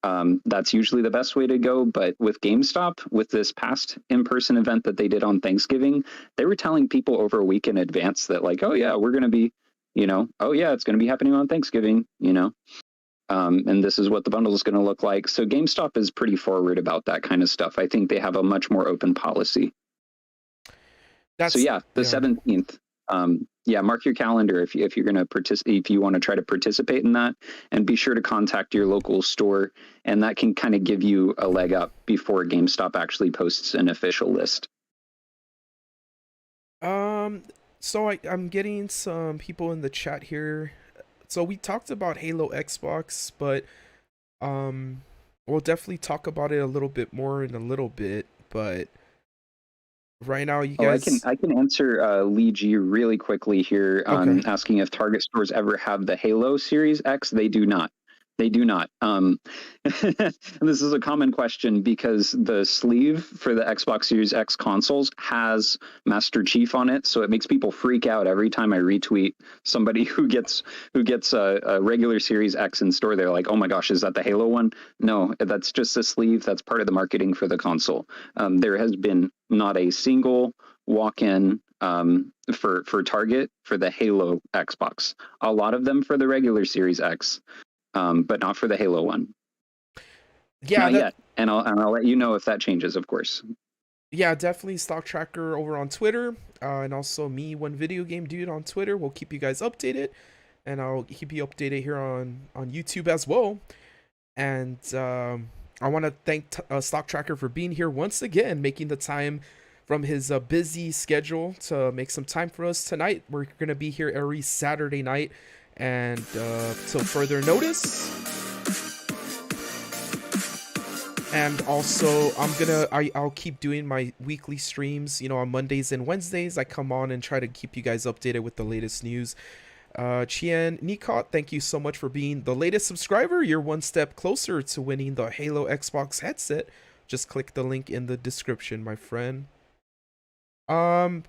That's usually the best way to go. But with GameStop, with this past in-person event that they did on Thanksgiving, they were telling people over a week in advance that like, oh yeah, we're going to be, you know, oh yeah, it's going to be happening on Thanksgiving, you know, and this is what the bundle is going to look like. So GameStop is pretty forward about that kind of stuff. I think they have a much more open policy. So yeah, the 17th. Yeah, mark your calendar if you're going to participate, if you want to try to participate in that, and be sure to contact your local store, and that can kind of give you a leg up before GameStop actually posts an official list. So I'm getting some people in the chat here. So we talked about Halo Xbox, but we'll definitely talk about it a little bit more in a little bit. But right now, you Oh, guys. I can answer Lee G really quickly here, Okay. asking if Target stores ever have the Halo Series X. They do not. They do not. This is a common question because the sleeve for the Xbox Series X consoles has Master Chief on it, so it makes people freak out every time I retweet somebody who gets a regular Series X in store. They're like, "Oh my gosh, is that the Halo one?" No, that's just a sleeve. That's part of the marketing for the console. There has been not a single walk-in for Target for the Halo Xbox. A lot of them for the regular Series X, but not for the Halo one. Yeah, Not that yet. And I'll let you know if that changes, of course. yeah, definitely Stock Tracker over on Twitter, and also me, 1VideoGameDude on Twitter. We'll keep you guys updated, and I'll keep you updated here on YouTube as well. And I want to thank Stock Tracker for being here once again, making the time from his busy schedule to make some time for us tonight. We're gonna be here every Saturday night, and till further notice. And also, I'll keep doing my weekly streams. You know, on Mondays and Wednesdays, I come on and try to keep you guys updated with the latest news. Chien Nikot, thank you so much for being the latest subscriber. You're one step closer to winning the Halo Xbox headset. Just click the link in the description, my friend. The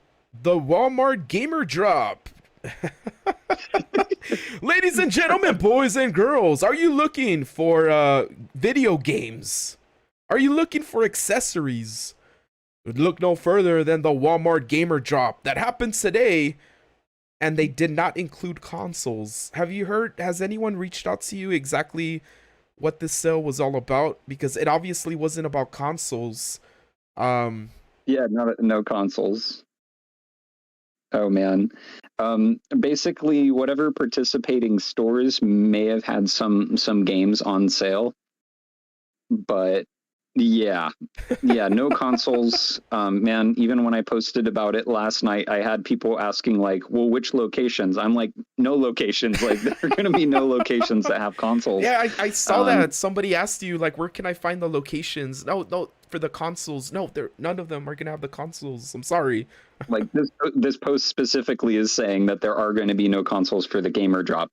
Walmart Gamer Drop. Ladies and gentlemen, boys and girls, are you looking for video games? Are you looking for accessories? Look no further than the Walmart Gamer Drop that happened today, and they did not include consoles. Have you heard? Has anyone reached out to you exactly what this sale was all about? Because it obviously wasn't about consoles. Yeah, no consoles. Oh man. Basically, whatever participating stores may have had some games on sale, but yeah, no consoles. Man, even when I posted about it last night, I had people asking like, "Well, which locations?" I'm like, "No locations. Like, there are going to be no locations that have consoles." Yeah, I saw that. Somebody asked you, like, where can I find the locations? No, for the consoles. No, none of them are gonna have the consoles. I'm sorry. Like this post specifically is saying that there are going to be no consoles for the gamer drop.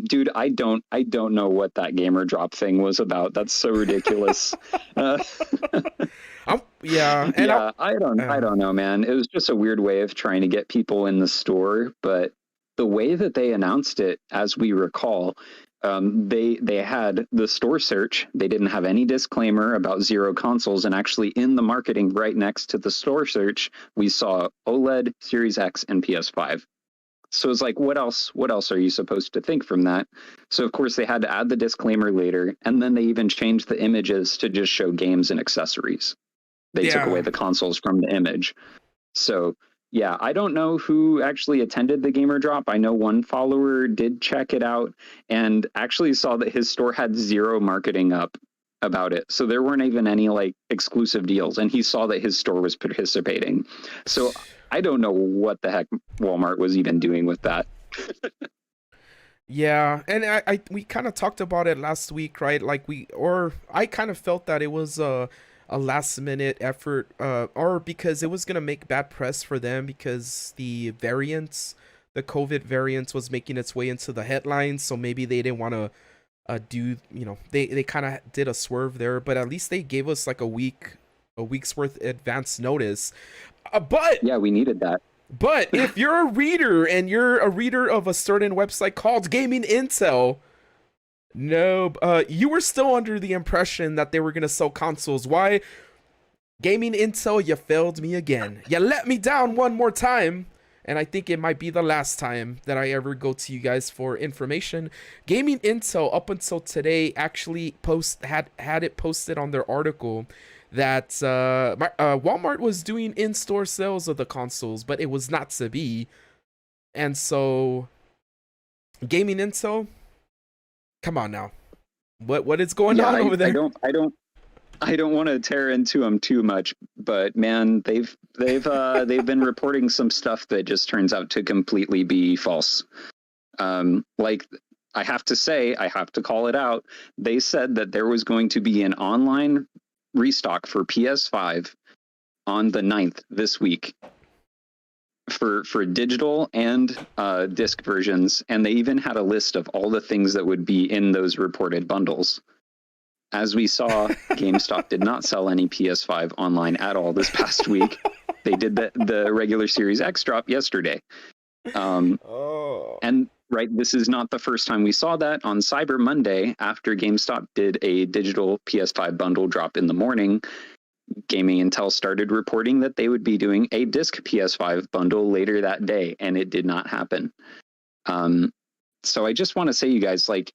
Dude, I don't know what that gamer drop thing was about. That's so ridiculous. Yeah, and Yeah, I don't know, man. It was just a weird way of trying to get people in the store, but the way that they announced it, as we recall, they had the store search. They didn't have any disclaimer about zero consoles, and actually in the marketing right next to the store search, we saw OLED, Series X, and PS5. So it's like, what else? What else are you supposed to think from that? So of course they had to add the disclaimer later, and then they even changed the images to just show games and accessories. They took away yeah, the consoles from the image. So yeah, I don't know who actually attended the gamer drop. I know one follower did check it out and actually saw that his store had zero marketing up about it. So there weren't even any like exclusive deals, and he saw that his store was participating. So I don't know what the heck Walmart was even doing with that. yeah, and we kind of talked about it last week, right? Like I kind of felt that it was a last minute effort, or because it was gonna make bad press for them because the COVID variants was making its way into the headlines, so maybe they didn't want to do, they kind of did a swerve there, but at least they gave us like a week's worth advance notice. But Yeah, we needed that. if you're a reader and you're a reader of a certain website called Gaming Intel, no, you were still under the impression that they were gonna sell consoles. Why? Gaming Intel, you failed me again. You let me down one more time. And I think it might be the last time that I ever go to you guys for information. Gaming Intel, up until today, actually had it posted on their article that Walmart was doing in-store sales of the consoles, but it was not to be. And so, Gaming Intel, come on now, what is going Yeah, on over there? I don't want to tear into them too much, but man, they've been reporting some stuff that just turns out to completely be false. Like I have to call it out. They said that there was going to be an online restock for PS5 on the 9th this week for digital and disc versions, and they even had a list of all the things that would be in those reported bundles. As we saw, GameStop did not sell any PS5 online at all this past week. They did the regular Series X drop yesterday. And right, this is not the first time we saw that. On Cyber Monday, after GameStop did a digital PS5 bundle drop in the morning, Gaming Intel started reporting that they would be doing a disc PS5 bundle later that day, and it did not happen. So I just want to say, you guys, like,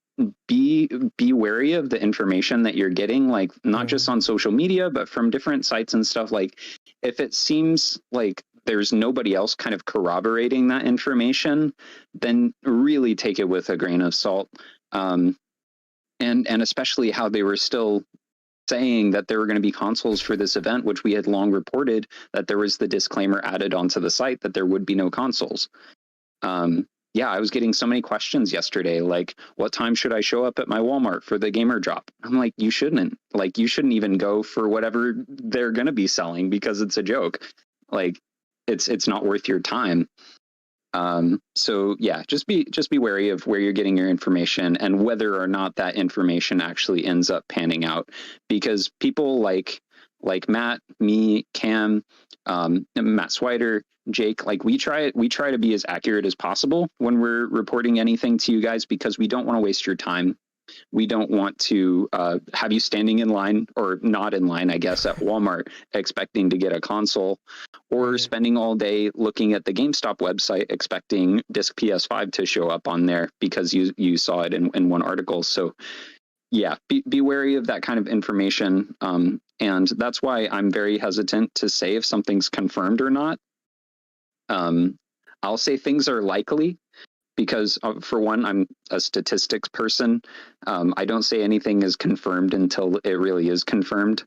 be wary of the information that you're getting, like, not just on social media, but from different sites and stuff. Like, if it seems like there's nobody else kind of corroborating that information, then really take it with a grain of salt. And especially how they were still saying that there were going to be consoles for this event, which we had long reported that there was the disclaimer added onto the site that there would be no consoles. Yeah, I was getting so many questions yesterday, like, what time should I show up at my Walmart for the gamer drop? I'm like, you shouldn't. Like, you shouldn't even go for whatever they're going to be selling, because it's a joke. Like, it's not worth your time. So yeah, just be wary of where you're getting your information and whether or not that information actually ends up panning out, because people like Matt, me, Cam, Matt Swider, Jake, like, we try to be as accurate as possible when we're reporting anything to you guys, because we don't want to waste your time. We don't want to have you standing in line, or not in line, I guess, at Walmart expecting to get a console, or spending all day looking at the GameStop website expecting disc PS5 to show up on there because you saw it in one article. So yeah, be wary of that kind of information. And that's why I'm very hesitant to say if something's confirmed or not. I'll say things are likely, because for one, I'm a statistics person. I don't say anything is confirmed until it really is confirmed.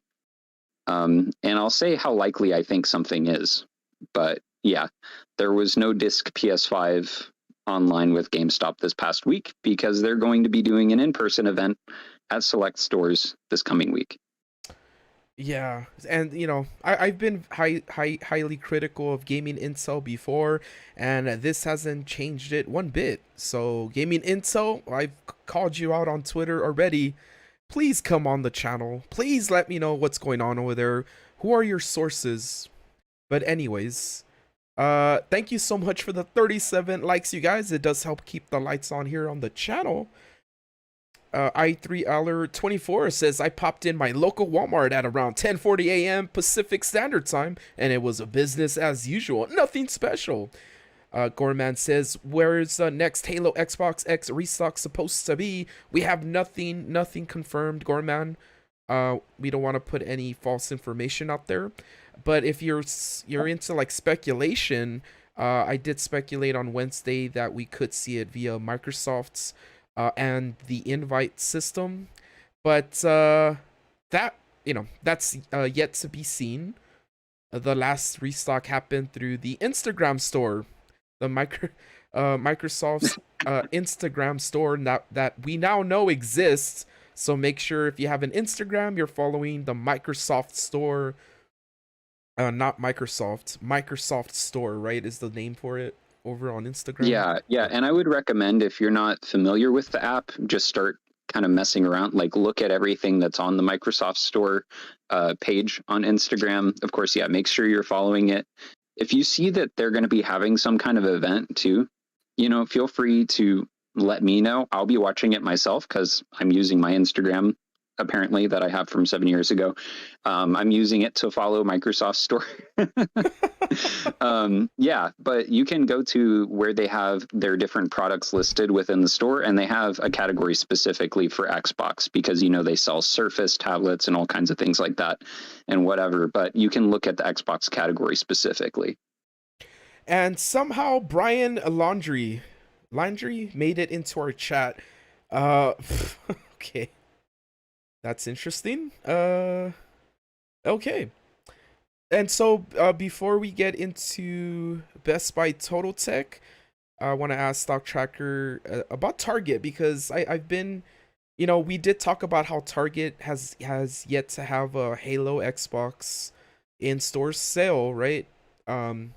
And I'll say how likely I think something is. But yeah, there was no disc PS5 online with GameStop this past week, because they're going to be doing an in-person event at select stores this coming week. Yeah, and I've been highly critical of Gaming Intel before, and this hasn't changed it one bit. So Gaming Intel, I've called you out on Twitter already. Please come on the channel. Please let me know what's going on over there. Who are your sources? But anyways, thank you so much for the 37 likes, you guys. It does help keep the lights on here on the channel. I3Aller24 says, I popped in my local Walmart at around 10:40 a.m. Pacific Standard Time, and it was a business as usual. Nothing special. Gorman says, where's the next Halo Xbox X restock supposed to be? We have nothing confirmed, Gorman. We don't want to put any false information out there. But if you're into like speculation, I did speculate on Wednesday that we could see it via Microsoft's and the invite system, but that's yet to be seen. The last restock happened through the Instagram store, the Microsoft's Instagram store that we now know exists. So make sure if you have an Instagram, you're following the Microsoft store. Not Microsoft store, right, is the name for it over on Instagram. Yeah, and I would recommend, if you're not familiar with the app, just start kind of messing around, like look at everything that's on the Microsoft Store page on Instagram. Of course, yeah, make sure you're following it. If you see that they're going to be having some kind of event too, feel free to let me know. I'll be watching it myself, because I'm using my Instagram, apparently, that I have from 7 years ago. I'm using it to follow Microsoft Store. Yeah, but you can go to where they have their different products listed within the store, and they have a category specifically for Xbox, because they sell Surface tablets and all kinds of things like that and whatever, but you can look at the Xbox category specifically. And somehow Brian Landry made it into our chat. Okay. That's interesting. Okay. And so before we get into Best Buy Total Tech, I want to ask Stock Tracker about Target, because I've been, we did talk about how Target has yet to have a Halo Xbox in-store sale, right? Um,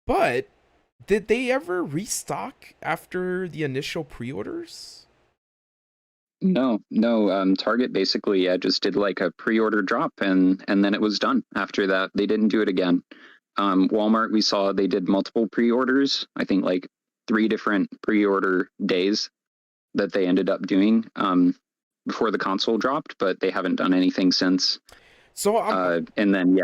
but did they ever restock after the initial pre-orders? No, no. Target basically, yeah, just did like a pre-order drop, and then it was done. After that, they didn't do it again. Walmart, we saw they did multiple pre-orders. I think like 3 different pre-order days that they ended up doing before the console dropped, but they haven't done anything since. So And then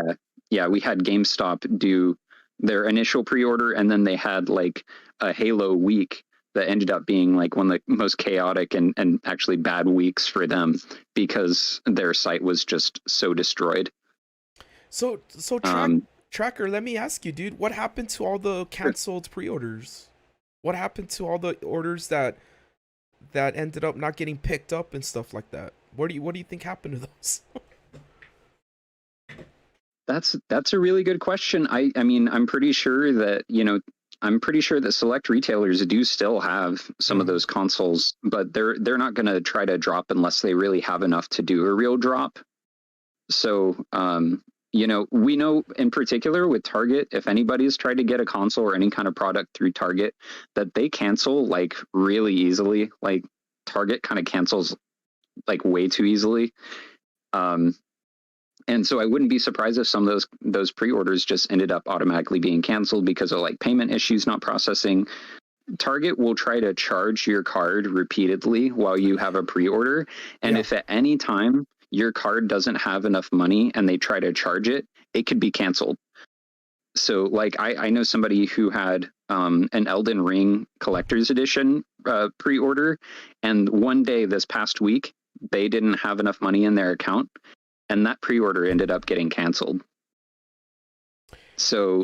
yeah, we had GameStop do their initial pre-order, and then they had like a Halo week that ended up being like one of the most chaotic and actually bad weeks for them because their site was just so destroyed. so Tracker, let me ask you, dude, what happened to all the canceled pre-orders? What happened to all the orders that ended up not getting picked up and stuff like that? What do you think happened to those? That's a really good question. I mean, I'm pretty sure that, I'm pretty sure that select retailers do still have some of those consoles, but they're not going to try to drop unless they really have enough to do a real drop. So, we know in particular with Target, if anybody's tried to get a console or any kind of product through Target, that they cancel like really easily. Like Target kind of cancels like way too easily. And so I wouldn't be surprised if some of those pre-orders just ended up automatically being canceled because of like payment issues not processing. Target will try to charge your card repeatedly while you have a pre-order. And if at any time your card doesn't have enough money and they try to charge it, it could be canceled. So like I know somebody who had an Elden Ring collector's edition pre-order, and one day this past week, they didn't have enough money in their account, and that pre-order ended up getting canceled. So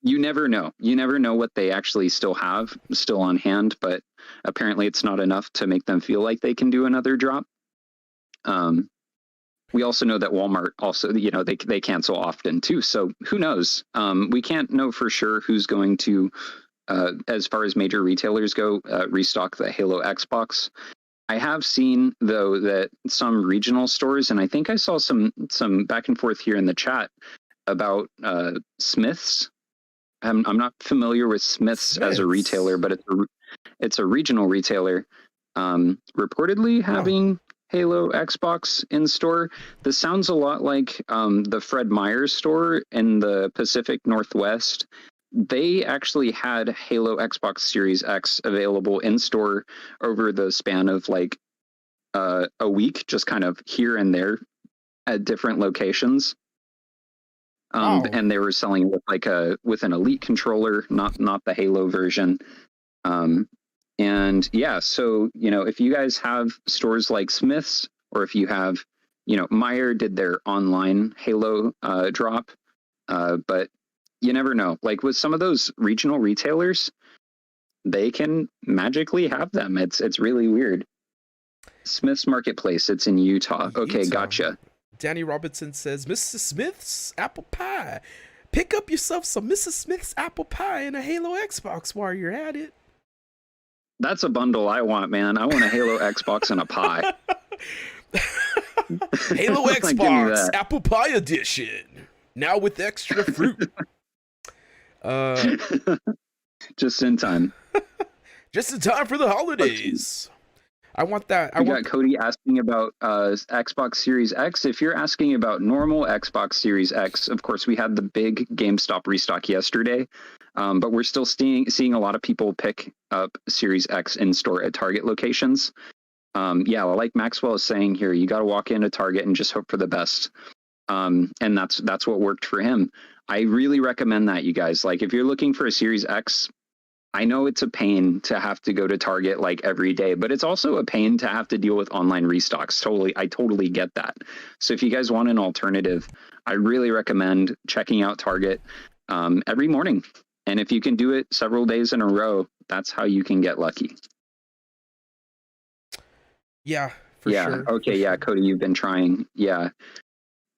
you never know. You never know what they actually still have on hand, but apparently it's not enough to make them feel like they can do another drop. We also know that Walmart also, they cancel often too. So who knows? We can't know for sure who's going to, as far as major retailers go, restock the Halo Xbox. I have seen though that some regional stores, and I think I saw some back and forth here in the chat about Smiths. I'm not familiar with Smiths as a retailer, but it's a regional retailer. Reportedly having Halo Xbox in store. This sounds a lot like the Fred Meyer store in the Pacific Northwest. They actually had Halo Xbox Series X available in store over the span of like a week, just kind of here and there at different locations. And they were selling it with an Elite controller, not the Halo version. And yeah, so if you guys have stores like Smith's, or if you have, Meyer did their online Halo drop, but you never know. Like with some of those regional retailers, they can magically have them. It's really weird. Smith's Marketplace, it's in Utah. Okay, gotcha. Danny Robinson says, Mrs. Smith's apple pie. Pick up yourself some Mrs. Smith's apple pie and a Halo Xbox while you're at it. That's a bundle I want, man. I want a Halo Xbox and a pie. Halo Xbox apple pie edition. Now with extra fruit. Just in time. Just in time for the holidays. I want that. We got Cody asking about Xbox Series X. If you're asking about normal Xbox Series X, of course, we had the big GameStop restock yesterday, but we're still seeing a lot of people pick up Series X in store at Target locations. Like Maxwell is saying here, you got to walk into Target and just hope for the best. And that's what worked for him. I really recommend that, you guys. Like, if you're looking for a Series X, I know it's a pain to have to go to Target like every day, but it's also a pain to have to deal with online restocks. I totally get that. So if you guys want an alternative, I really recommend checking out Target every morning. And if you can do it several days in a row, that's how you can get lucky. Yeah, for sure. Okay, yeah, Cody, you've been trying. Yeah.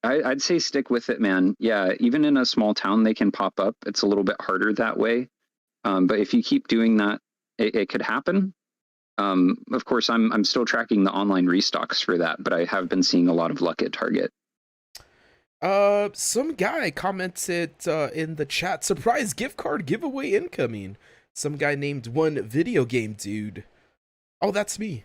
I'd say stick with it, man. Yeah, even in a small town, they can pop up. It's a little bit harder that way. But if you keep doing that, it could happen. Of course, I'm still tracking the online restocks for that, but I have been seeing a lot of luck at Target. Some guy commented in the chat, surprise gift card giveaway incoming. Some guy named 1VideoGameDude. Oh, that's me.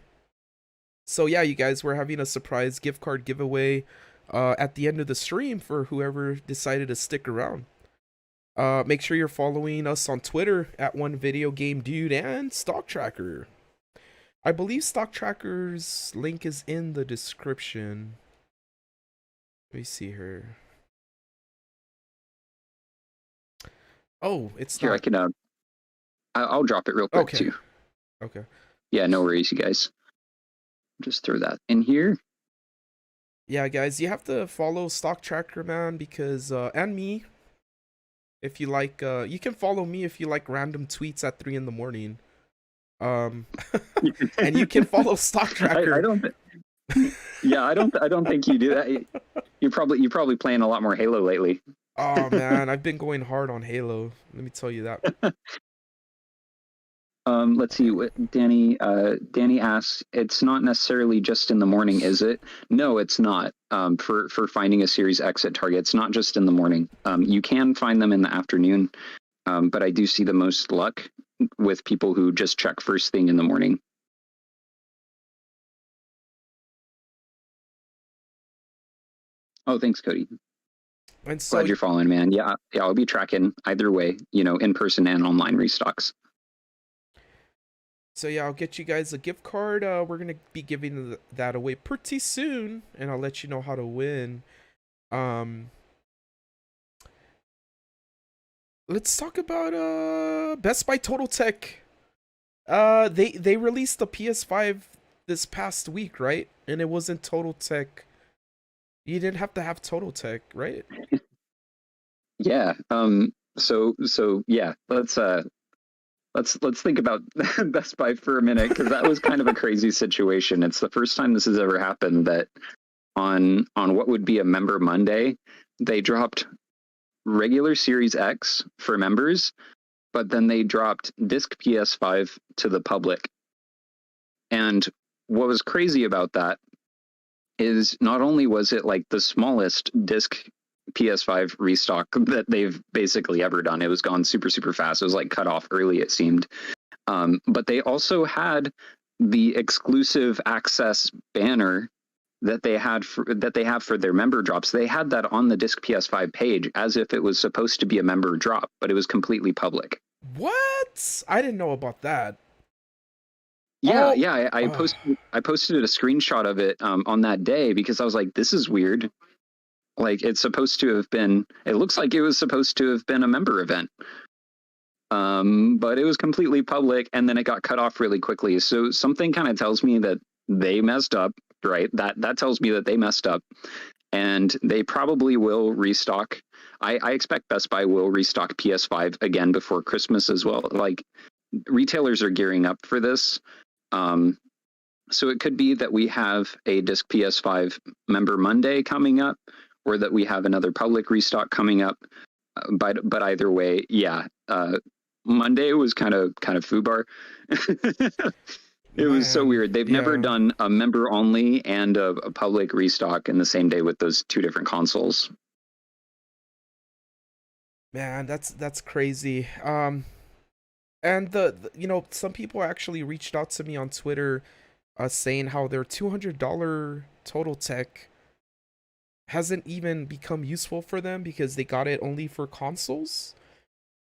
So yeah, you guys, we're having a surprise gift card giveaway at the end of the stream for whoever decided to stick around. Make sure you're following us on Twitter at 1VideoGameDude and Stock Tracker. I believe Stock Tracker's link is in the description. Let me see here. Oh, it's Here, not. I can. I'll drop it real quick too. Okay. Yeah, no worries, you guys. Just throw that in here. Yeah, guys, you have to follow Stock Tracker, man, because and me. If you like, you can follow me if you like random tweets at 3 in the morning. And you can follow Stock Tracker. I don't. Yeah, I don't think you do that. You're probably playing a lot more Halo lately. Oh man, I've been going hard on Halo. Let me tell you that. Let's see what Danny asks. It's not necessarily just in the morning, is it? No, it's not. For finding a Series X at Target, it's not just in the morning. You can find them in the afternoon, but I do see the most luck with people who just check first thing in the morning. Oh, thanks, Cody. And so, Glad you're following, man. Yeah, I'll be tracking either way, in person and online restocks. So yeah, I'll get you guys a gift card. We're gonna be giving that away pretty soon, and I'll let you know how to win. Let's talk about Best Buy Total Tech. They released the PS5 this past week, right? And it wasn't Total Tech. You didn't have to have Total Tech, right? Yeah. So yeah, let's think about Best Buy for a minute, because that was kind of a crazy situation. It's the first time this has ever happened that on what would be a Member Monday, they dropped regular Series X for members, but then they dropped disc PS5 to the public. And what was crazy about that is not only was it like the smallest disc PS5 restock that they've basically ever done. It was gone super, super fast. It was like cut off early, it seemed. But they also had the exclusive access banner that they have for their member drops. They had that on the disc PS5 page as if it was supposed to be a member drop, but it was completely public. What? I didn't know about that. Yeah, yeah. I posted a screenshot of it on that day because I was like, this is weird. Like, it looks like it was supposed to have been a member event. But it was completely public, and then it got cut off really quickly. So something kind of tells me that they messed up, right? That tells me that they messed up, and they probably will restock. I expect Best Buy will restock PS5 again before Christmas as well. Like, retailers are gearing up for this. So it could be that we have a disc PS5 Member Monday coming up, or that we have another public restock coming up. But either way, yeah. Monday was kind of foobar. It was so weird. They've never done a member only and a public restock in the same day with those two different consoles. Man, that's crazy. And the some people actually reached out to me on Twitter, saying how their $200 Total Tech hasn't even become useful for them because they got it only for consoles,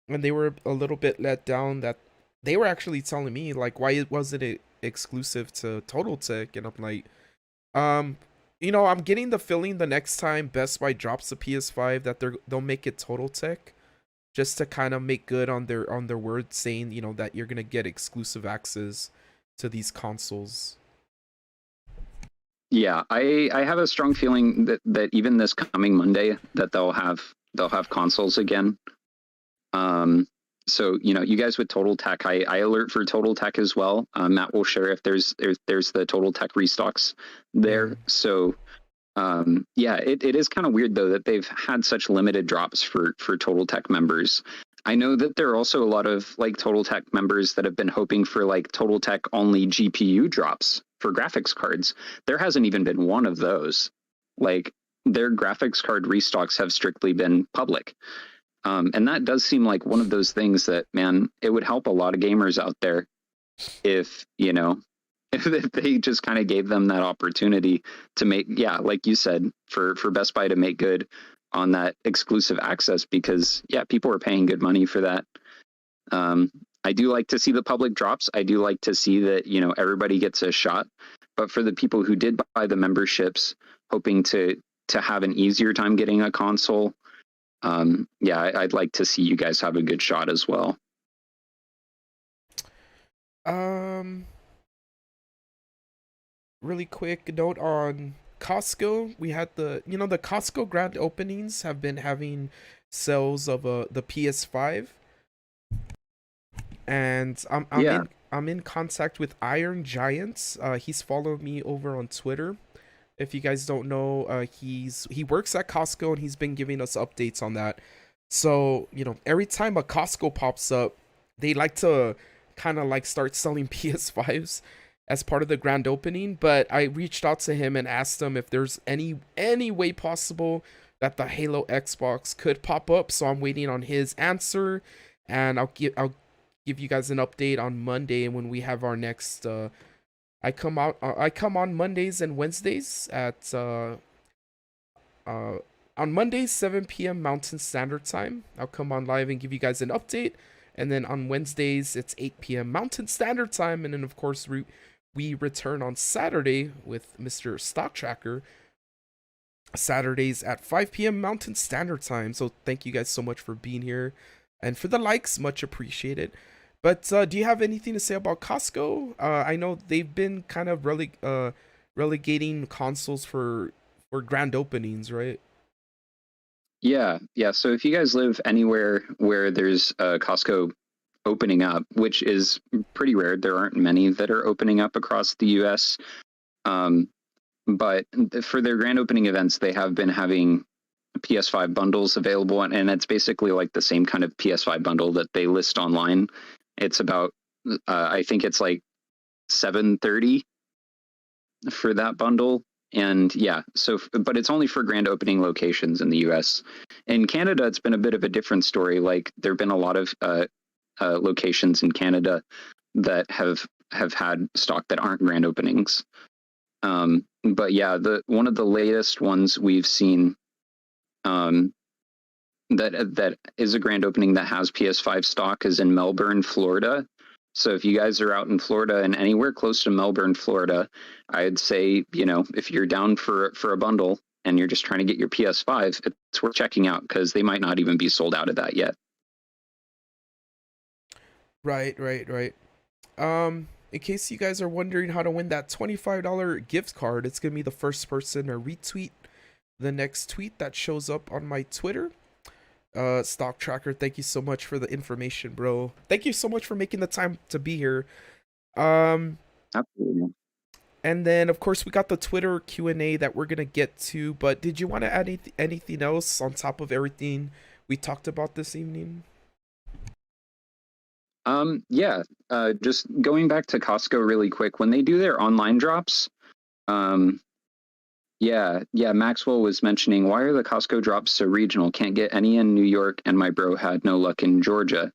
and they were a little bit let down. That they were actually telling me, like, why wasn't it exclusive to Total Tech? And I'm like, I'm getting the feeling the next time Best Buy drops the PS5 that they'll make it Total Tech, just to kind of make good on their word, saying that you're gonna get exclusive access to these consoles. Yeah, I have a strong feeling that even this coming Monday that they'll have consoles again. So you guys with Total Tech, I alert for Total Tech as well. Matt will share if there's the Total Tech restocks there. So yeah, it is kind of weird though that they've had such limited drops for Total Tech members. I know that there are also a lot of like Total Tech members that have been hoping for like Total Tech only GPU drops for graphics cards. There hasn't even been one of those. Like, their graphics card restocks have strictly been public. And that does seem like one of those things that, man, it would help a lot of gamers out there if, you know, if they just kind of gave them that opportunity to make, yeah, like you said, for Best Buy to make good on that exclusive access, because yeah, people are paying good money for that. I do like to see the public drops. I do like to see that, you know, everybody gets a shot. But for the people who did buy the memberships, hoping to have an easier time getting a console, yeah, I'd like to see you guys have a good shot as well. Really quick note on Costco. We had the Costco grand openings have been having sales of the PS5, and Yeah, I'm in contact with Iron Giants. He's followed me over on Twitter. If you guys don't know, he works at Costco and he's been giving us updates on that. So, you know, every time a Costco pops up, they like to kind of like start selling PS5s as part of the grand opening. But I reached out to him and asked him if there's any way possible that the Halo Xbox could pop up. So I'm waiting on his answer, and I'll give you guys an update on Monday when we have our next I come on Mondays and Wednesdays at on Mondays 7 p.m. Mountain Standard Time. I'll come on live and give you guys an update, and then on Wednesdays it's 8 p.m. Mountain Standard Time, and then of course we return on Saturday with Mr. Stock Tracker. Saturdays at 5 p.m. Mountain Standard Time. So thank you guys so much for being here, and for the likes, much appreciated. But do you have anything to say about Costco? I know they've been kind of relegating consoles for grand openings, right? yeah, yeah. So if you guys live anywhere where there's a Costco opening up, which is pretty rare, there aren't many that are opening up across the US. Um, but for their grand opening events, they have been having PS5 bundles available, and it's basically like the same kind of PS5 bundle that they list online. It's about, I think it's like $730 for that bundle. And yeah, so, but it's only for grand opening locations in the US. In Canada, it's been a bit of a different story. Like there have been a lot of locations in Canada that have had stock that aren't grand openings. But yeah, one of the latest ones we've seen that is a grand opening that has PS5 stock is in Melbourne, Florida. So if you guys are out in Florida and anywhere close to Melbourne, Florida, I'd say, you know, if you're down for a bundle and you're just trying to get your PS5, it's worth checking out because they might not even be sold out of that yet. Right. In case you guys are wondering how to win that $25 gift card, it's gonna be the first person to retweet the next tweet that shows up on my Twitter. Stock Tracker, thank you so much for the information, bro. Thank you so much for making the time to be here. Absolutely. And then of course we got the Twitter Q&A that we're gonna get to, but did you want to add anything else on top of everything we talked about this evening? Yeah, just going back to Costco really quick, when they do their online drops, yeah, Maxwell was mentioning, why are the Costco drops so regional? Can't get any in New York, and my bro had no luck in Georgia.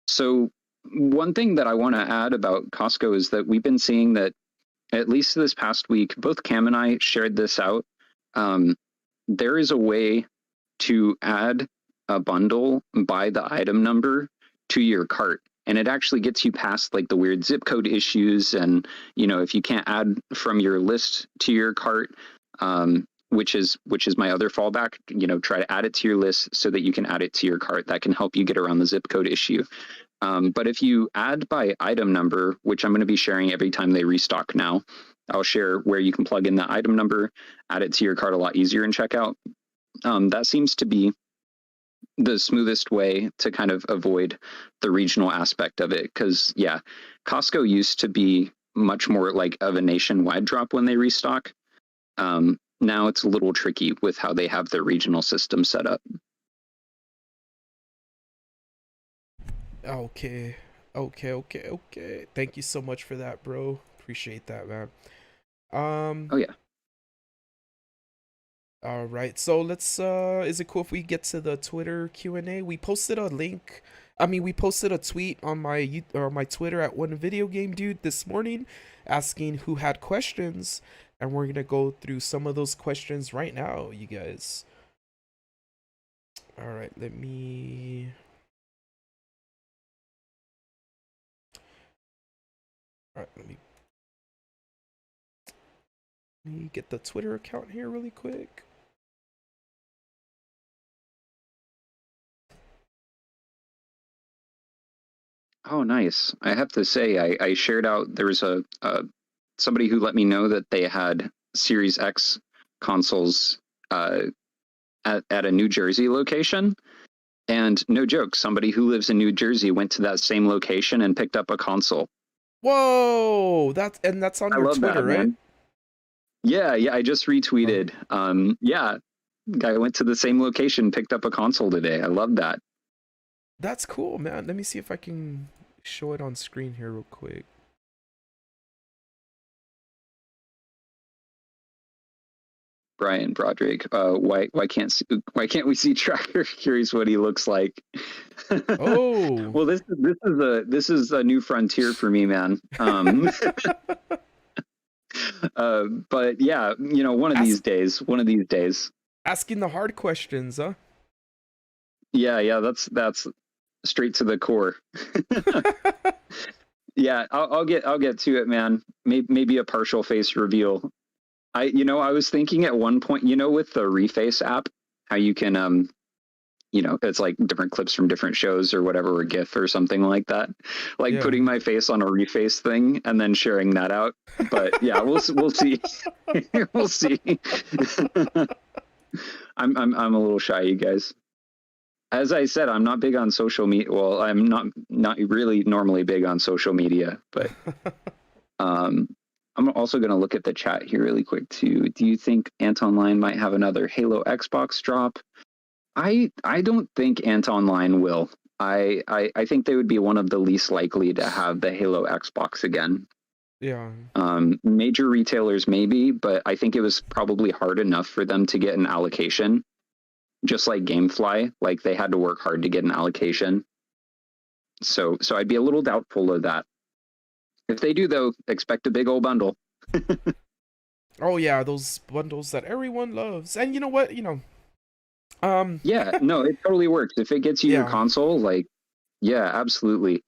So one thing that I want to add about Costco is that we've been seeing that, at least this past week, both Cam and I shared this out. There is a way to add a bundle by the item number to your cart. And it actually gets you past like the weird zip code issues. And, you know, if you can't add from your list to your cart, which is my other fallback, you know, try to add it to your list so that you can add it to your cart. That can help you get around the zip code issue. But if you add by item number, which I'm going to be sharing every time they restock now, I'll share where you can plug in the item number, add it to your cart a lot easier in checkout. That seems to be the smoothest way to kind of avoid the regional aspect of it. Because yeah, Costco used to be much more like of a nationwide drop when they restock. Now it's a little tricky with how they have their regional system set up. Okay. Thank you so much for that, bro. Appreciate that, man. Oh yeah. All right, so let's. Is it cool if we get to the Twitter Q&A? We posted a link. I mean, we posted a tweet on my Twitter at 1VideoGameDude this morning, asking who had questions, and we're gonna go through some of those questions right now, you guys. All right, let me. All right, let me get the Twitter account here really quick. Oh, nice. I have to say, I shared out. There was a somebody who let me know that they had Series X consoles at a New Jersey location. And no joke, somebody who lives in New Jersey went to that same location and picked up a console. Whoa, that's on I your love Twitter, that, right? man. Yeah, I just retweeted. Yeah, guy went to the same location, picked up a console today. I love that. That's cool, man. Let me see if I can show it on screen here real quick. Brian Broderick. Why can't we see Tracker? Curious what he looks like. Oh. Well, this is a new frontier for me, man. But yeah, one of these days. Asking the hard questions, huh? Yeah, that's straight to the core. Yeah, I'll get to it, man. Maybe a partial face reveal. I was thinking at one point, with the Reface app, how you can it's like different clips from different shows or whatever, or GIF or something like that. Like Yeah. putting my face on a Reface thing and then sharing that out. But yeah, we'll see. We'll see. I'm a little shy, you guys. As I said, I'm not big on social media. Well, I'm not really normally big on social media, but I'm also going to look at the chat here really quick too. Do you think Antonline might have another Halo Xbox drop? I don't think Antonline will. I think they would be one of the least likely to have the Halo Xbox again. Yeah. Major retailers maybe, but I think it was probably hard enough for them to get an allocation. Just like GameFly, like they had to work hard to get an allocation. So I'd be a little doubtful of that. If they do, though, expect a big old bundle. Oh yeah, those bundles that everyone loves. And you know what? Yeah, no, it totally works. If it gets you your Yeah. console, like, yeah, absolutely.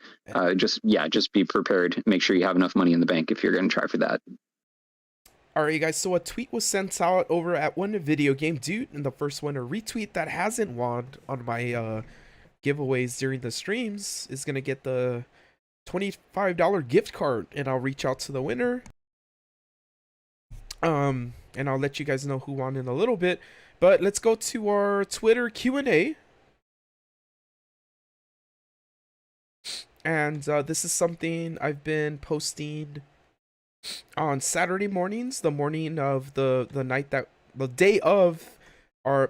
Just be prepared. Make sure you have enough money in the bank if you're going to try for that. Alright, guys, so a tweet was sent out over at 1VideoGameDude, and the first one to retweet that hasn't won on my giveaways during the streams is going to get the $25 gift card, and I'll reach out to the winner. And I'll let you guys know who won in a little bit. But let's go to our Twitter Q&A. And this is something I've been posting on Saturday mornings, the morning of the day of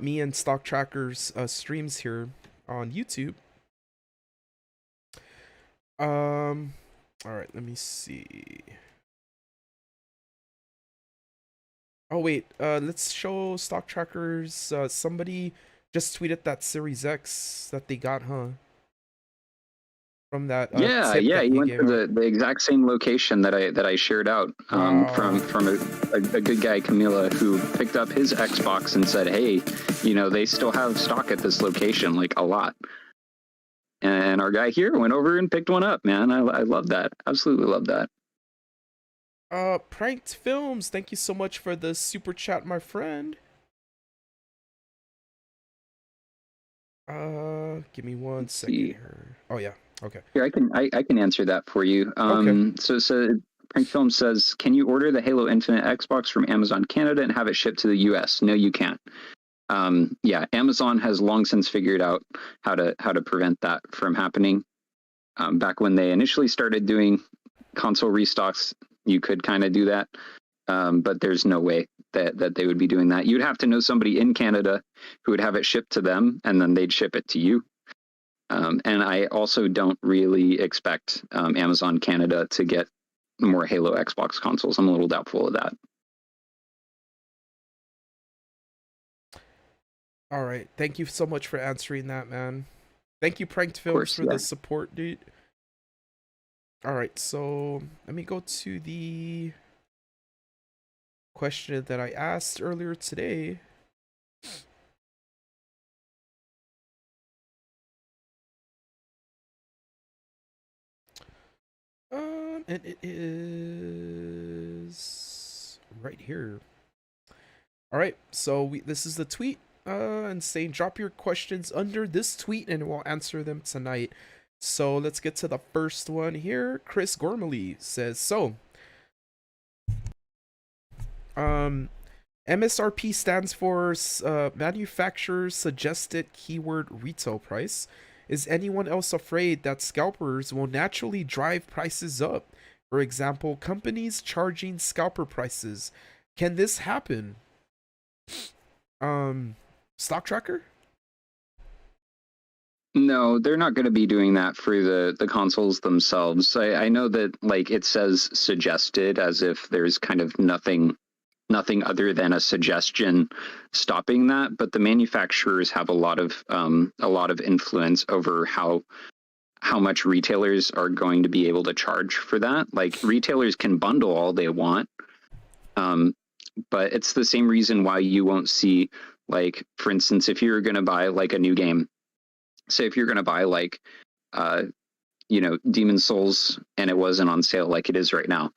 me and Stock Tracker's streams here on YouTube. All right, let me see. Oh wait, let's show Stock Trackers. Somebody just tweeted that Series X that they got, huh? From that Yeah, he went to the exact same location that I shared out from a good guy, Camila, who picked up his Xbox and said, hey, they still have stock at this location, like a lot. And our guy here went over and picked one up, man. I love that. Absolutely love that. Pranked Films, thank you so much for the super chat, my friend. Give me one second here. Oh yeah. Okay. Here, I can answer that for you. Okay. So Prank Film says, can you order the Halo Infinite Xbox from Amazon Canada and have it shipped to the US? No, you can't. Yeah, Amazon has long since figured out how to prevent that from happening. Back when they initially started doing console restocks, you could kind of do that. But there's no way that they would be doing that. You'd have to know somebody in Canada who would have it shipped to them, and then they'd ship it to you. And I also don't really expect Amazon Canada to get more Halo Xbox consoles. I'm a little doubtful of that. All right. Thank you so much for answering that, man. Thank you, Pranked Of Films, course, for yeah. the support, dude. All right, so let me go to the question that I asked earlier today. And it is right here. All right, so this is the tweet, and saying drop your questions under this tweet, and we'll answer them tonight. So let's get to the first one here. Chris Gormley says, so, um, MSRP stands for manufacturer's suggested keyword retail price. Is anyone else afraid that scalpers will naturally drive prices up? For example, companies charging scalper prices. Can this happen? Stock tracker? No, they're not going to be doing that for the consoles themselves. I know that like it says suggested as if there's kind of nothing other than a suggestion stopping that, but the manufacturers have a lot of influence over how much retailers are going to be able to charge for that. Like retailers can bundle all they want, but it's the same reason why you won't see, like, for instance, if you're going to buy like a new game, say if you're going to buy like Demon Souls and it wasn't on sale like it is right now,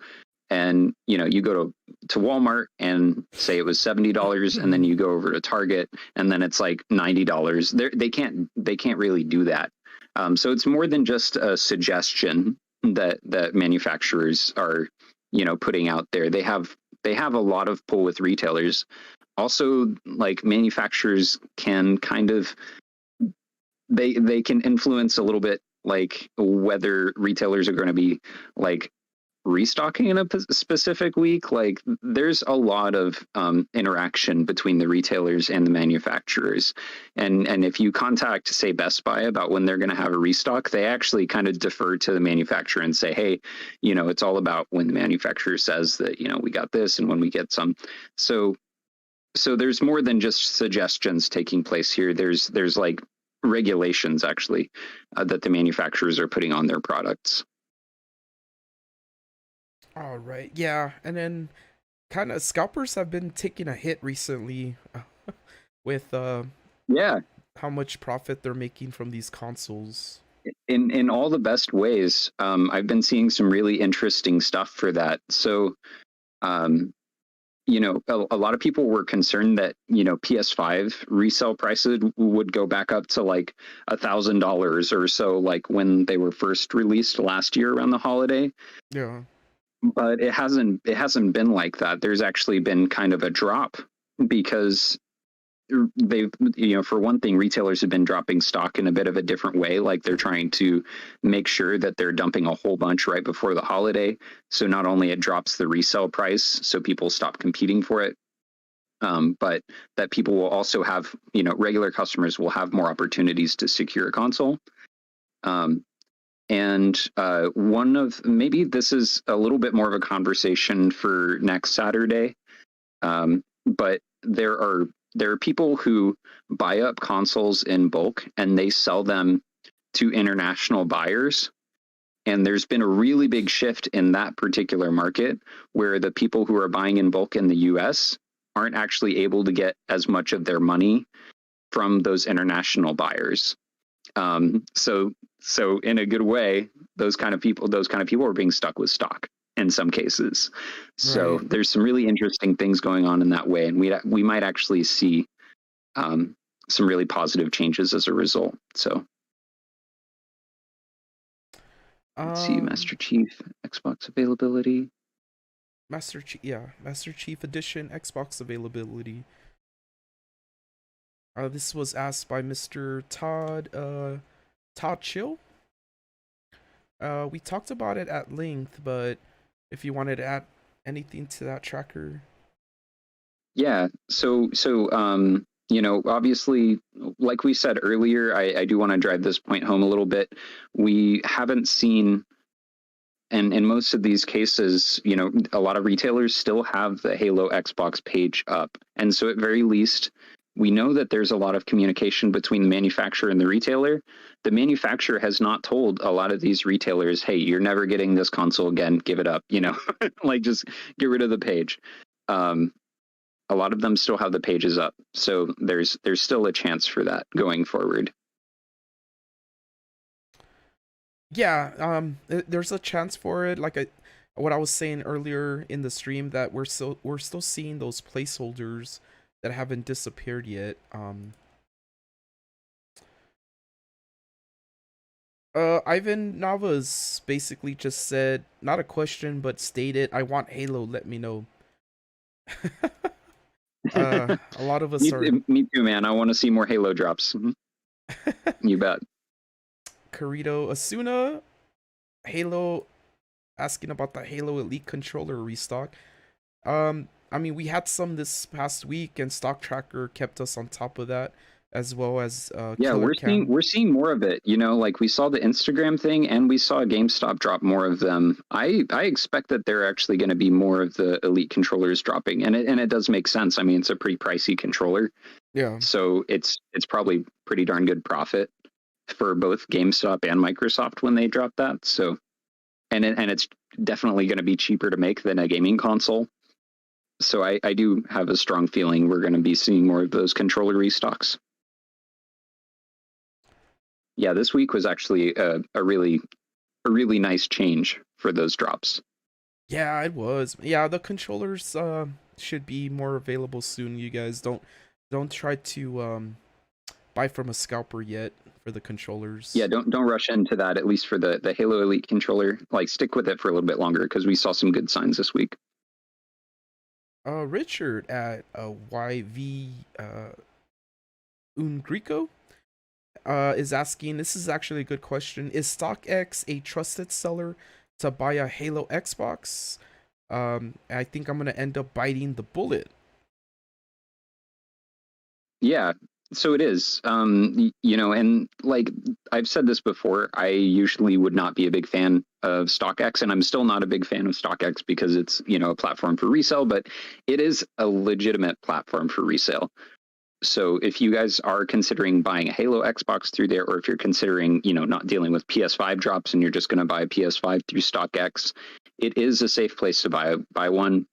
and you go to Walmart and say it was $70, and then you go over to Target and then it's like $90. They can't really do that. So it's more than just a suggestion that manufacturers are putting out there. They have a lot of pull with retailers. Also, like, manufacturers can kind of they can influence a little bit, like, whether retailers are going to be like restocking in a specific week. Like, there's a lot of interaction between the retailers and the manufacturers, and if you contact, say, Best Buy about when they're going to have a restock, they actually kind of defer to the manufacturer and say, hey, it's all about when the manufacturer says that we got this and when we get some. So there's more than just suggestions taking place here. There's like regulations actually that the manufacturers are putting on their products. All right, yeah, and then kind of scalpers have been taking a hit recently with Yeah, how much profit they're making from these consoles. in all the best ways. I've been seeing some really interesting stuff for that. So um, a lot of people were concerned that PS5 resale prices would go back up to like $1,000 or so, like when they were first released last year around the holiday. Yeah. But it hasn't been like that. There's actually been kind of a drop because they've, for one thing, retailers have been dropping stock in a bit of a different way. Like, they're trying to make sure that they're dumping a whole bunch right before the holiday. So not only it drops the resale price, so people stop competing for it, but that people will also have, regular customers will have more opportunities to secure a console. And maybe this is a little bit more of a conversation for next Saturday, but there are people who buy up consoles in bulk and they sell them to international buyers. And there's been a really big shift in that particular market where the people who are buying in bulk in the US aren't actually able to get as much of their money from those international buyers. So in a good way, those kind of people are being stuck with stock in some cases. So Right. there's some really interesting things going on in that way, and we might actually see some really positive changes as a result. So let's see, Master Chief Xbox availability. Master Chief Edition Xbox availability. This was asked by Mr. Todd Chill. We talked about it at length, but if you wanted to add anything to that tracker. Yeah. So obviously, like we said earlier, I do want to drive this point home a little bit. We haven't seen, and in most of these cases, a lot of retailers still have the Halo Xbox page up. And so at very least, we know that there's a lot of communication between the manufacturer and the retailer. The manufacturer has not told a lot of these retailers, hey, you're never getting this console again, give it up, you know, like just get rid of the page. A lot of them still have the pages up, so there's still a chance for that going forward. Yeah, there's a chance for it. Like what I was saying earlier in the stream, that we're still seeing those placeholders that haven't disappeared yet. Ivan Navas basically just said, not a question, but stated, "I want Halo. Let me know." A lot of us are. Me too, man. I want to see more Halo drops. You bet. Carito Asuna, Halo, asking about the Halo Elite controller restock. I mean, we had some this past week, and Stock Tracker kept us on top of that, as well as yeah, we're seeing more of it. You know, like we saw the Instagram thing, and we saw GameStop drop more of them. I expect that they're actually going to be more of the Elite controllers dropping, and it does make sense. I mean, it's a pretty pricey controller, yeah. So it's probably pretty darn good profit for both GameStop and Microsoft when they drop that. So, and it's definitely going to be cheaper to make than a gaming console. So I do have a strong feeling we're going to be seeing more of those controller restocks. Yeah, this week was actually a really nice change for those drops. Yeah, it was. Yeah, the controllers should be more available soon. You guys don't try to buy from a scalper yet for the controllers. Yeah, don't rush into that. At least for the Halo Elite controller, like stick with it for a little bit longer because we saw some good signs this week. Richard at YV Ungrico is asking, this is actually a good question. Is StockX a trusted seller to buy a Halo Xbox? I think I'm going to end up biting the bullet. Yeah, so it is. You know, and like I've said this before, I usually would not be a big fan of StockX, and I'm still not a big fan of StockX because it's, you know, a platform for resale, but it is a legitimate platform for resale. So if you guys are considering buying a Halo Xbox through there, or if you're considering, you know, not dealing with PS5 drops and you're just going to buy a PS5 through StockX, it is a safe place to buy one.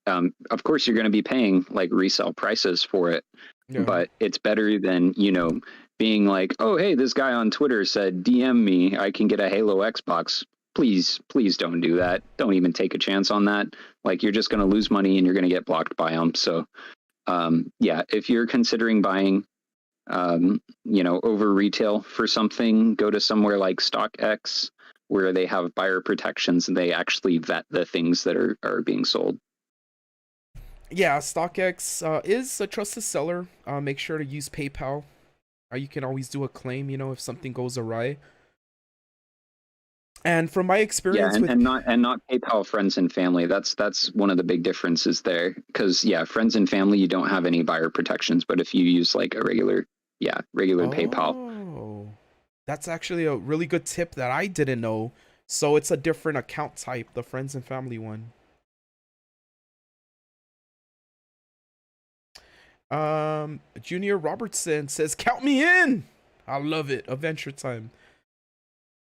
Of course, you're going to be paying like resale prices for it, but it's better than, you know, being like, oh, hey, this guy on Twitter said, DM me, I can get a Halo Xbox. Please don't do that. Don't even take a chance on that. Like, you're just going to lose money and you're going to get blocked by them. So, yeah, if you're considering buying, you know, over retail for something, go to somewhere like StockX, where they have buyer protections and they actually vet the things that are being sold. Yeah, StockX is a trusted seller. Make sure to use PayPal. You can always do a claim, you know, if something goes awry. And from my experience, and not PayPal friends and family. That's one of the big differences there. Because yeah, friends and family, you don't have any buyer protections. But if you use like a regular PayPal. Oh, that's actually a really good tip that I didn't know. So it's a different account type, the friends and family one. Junior Robertson says, "Count me in." I love it. Adventure time.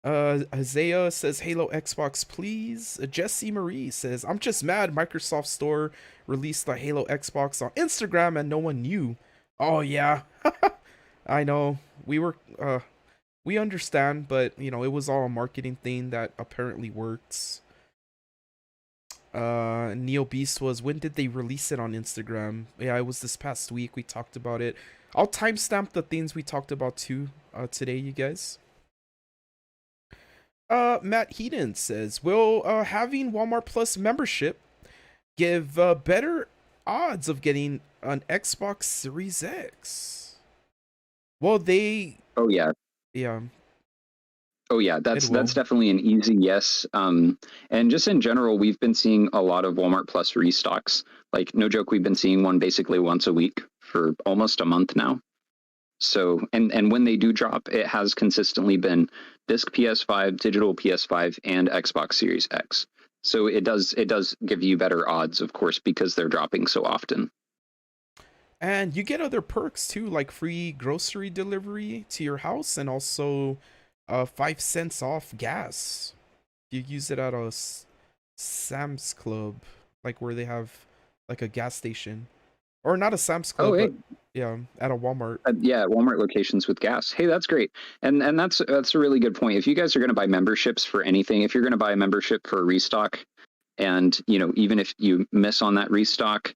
Isaiah says, "Halo Xbox, please." Jesse Marie says, "I'm just mad Microsoft Store released the Halo Xbox on Instagram and no one knew." Oh yeah, I know. We understand, but you know, it was all a marketing thing that apparently works. Neo Beast was, when did they release it on Instagram? Yeah, it was this past week. We talked about it. I'll timestamp the things we talked about too today, you guys. Matt Heaton says, will having Walmart Plus membership give better odds of getting an Xbox Series X? Well, they... Oh, yeah. Yeah. Oh, yeah, that's definitely an easy yes. And just in general, we've been seeing a lot of Walmart Plus restocks. Like, no joke, we've been seeing one basically once a week for almost a month now. So, and when they do drop, it has consistently been disc PS5, digital PS5, and Xbox Series X. So it does give you better odds, of course, because they're dropping so often. And you get other perks too, like free grocery delivery to your house and also 5 cents off gas. You use it at a Sam's Club, like where they have like a gas station. Or not a Sam's Oh, Club, hey, but yeah, at a Walmart. yeah, Walmart locations with gas. Hey, that's great. And that's a really good point. If you guys are going to buy memberships for anything, if you're going to buy a membership for a restock, and even if you miss on that restock,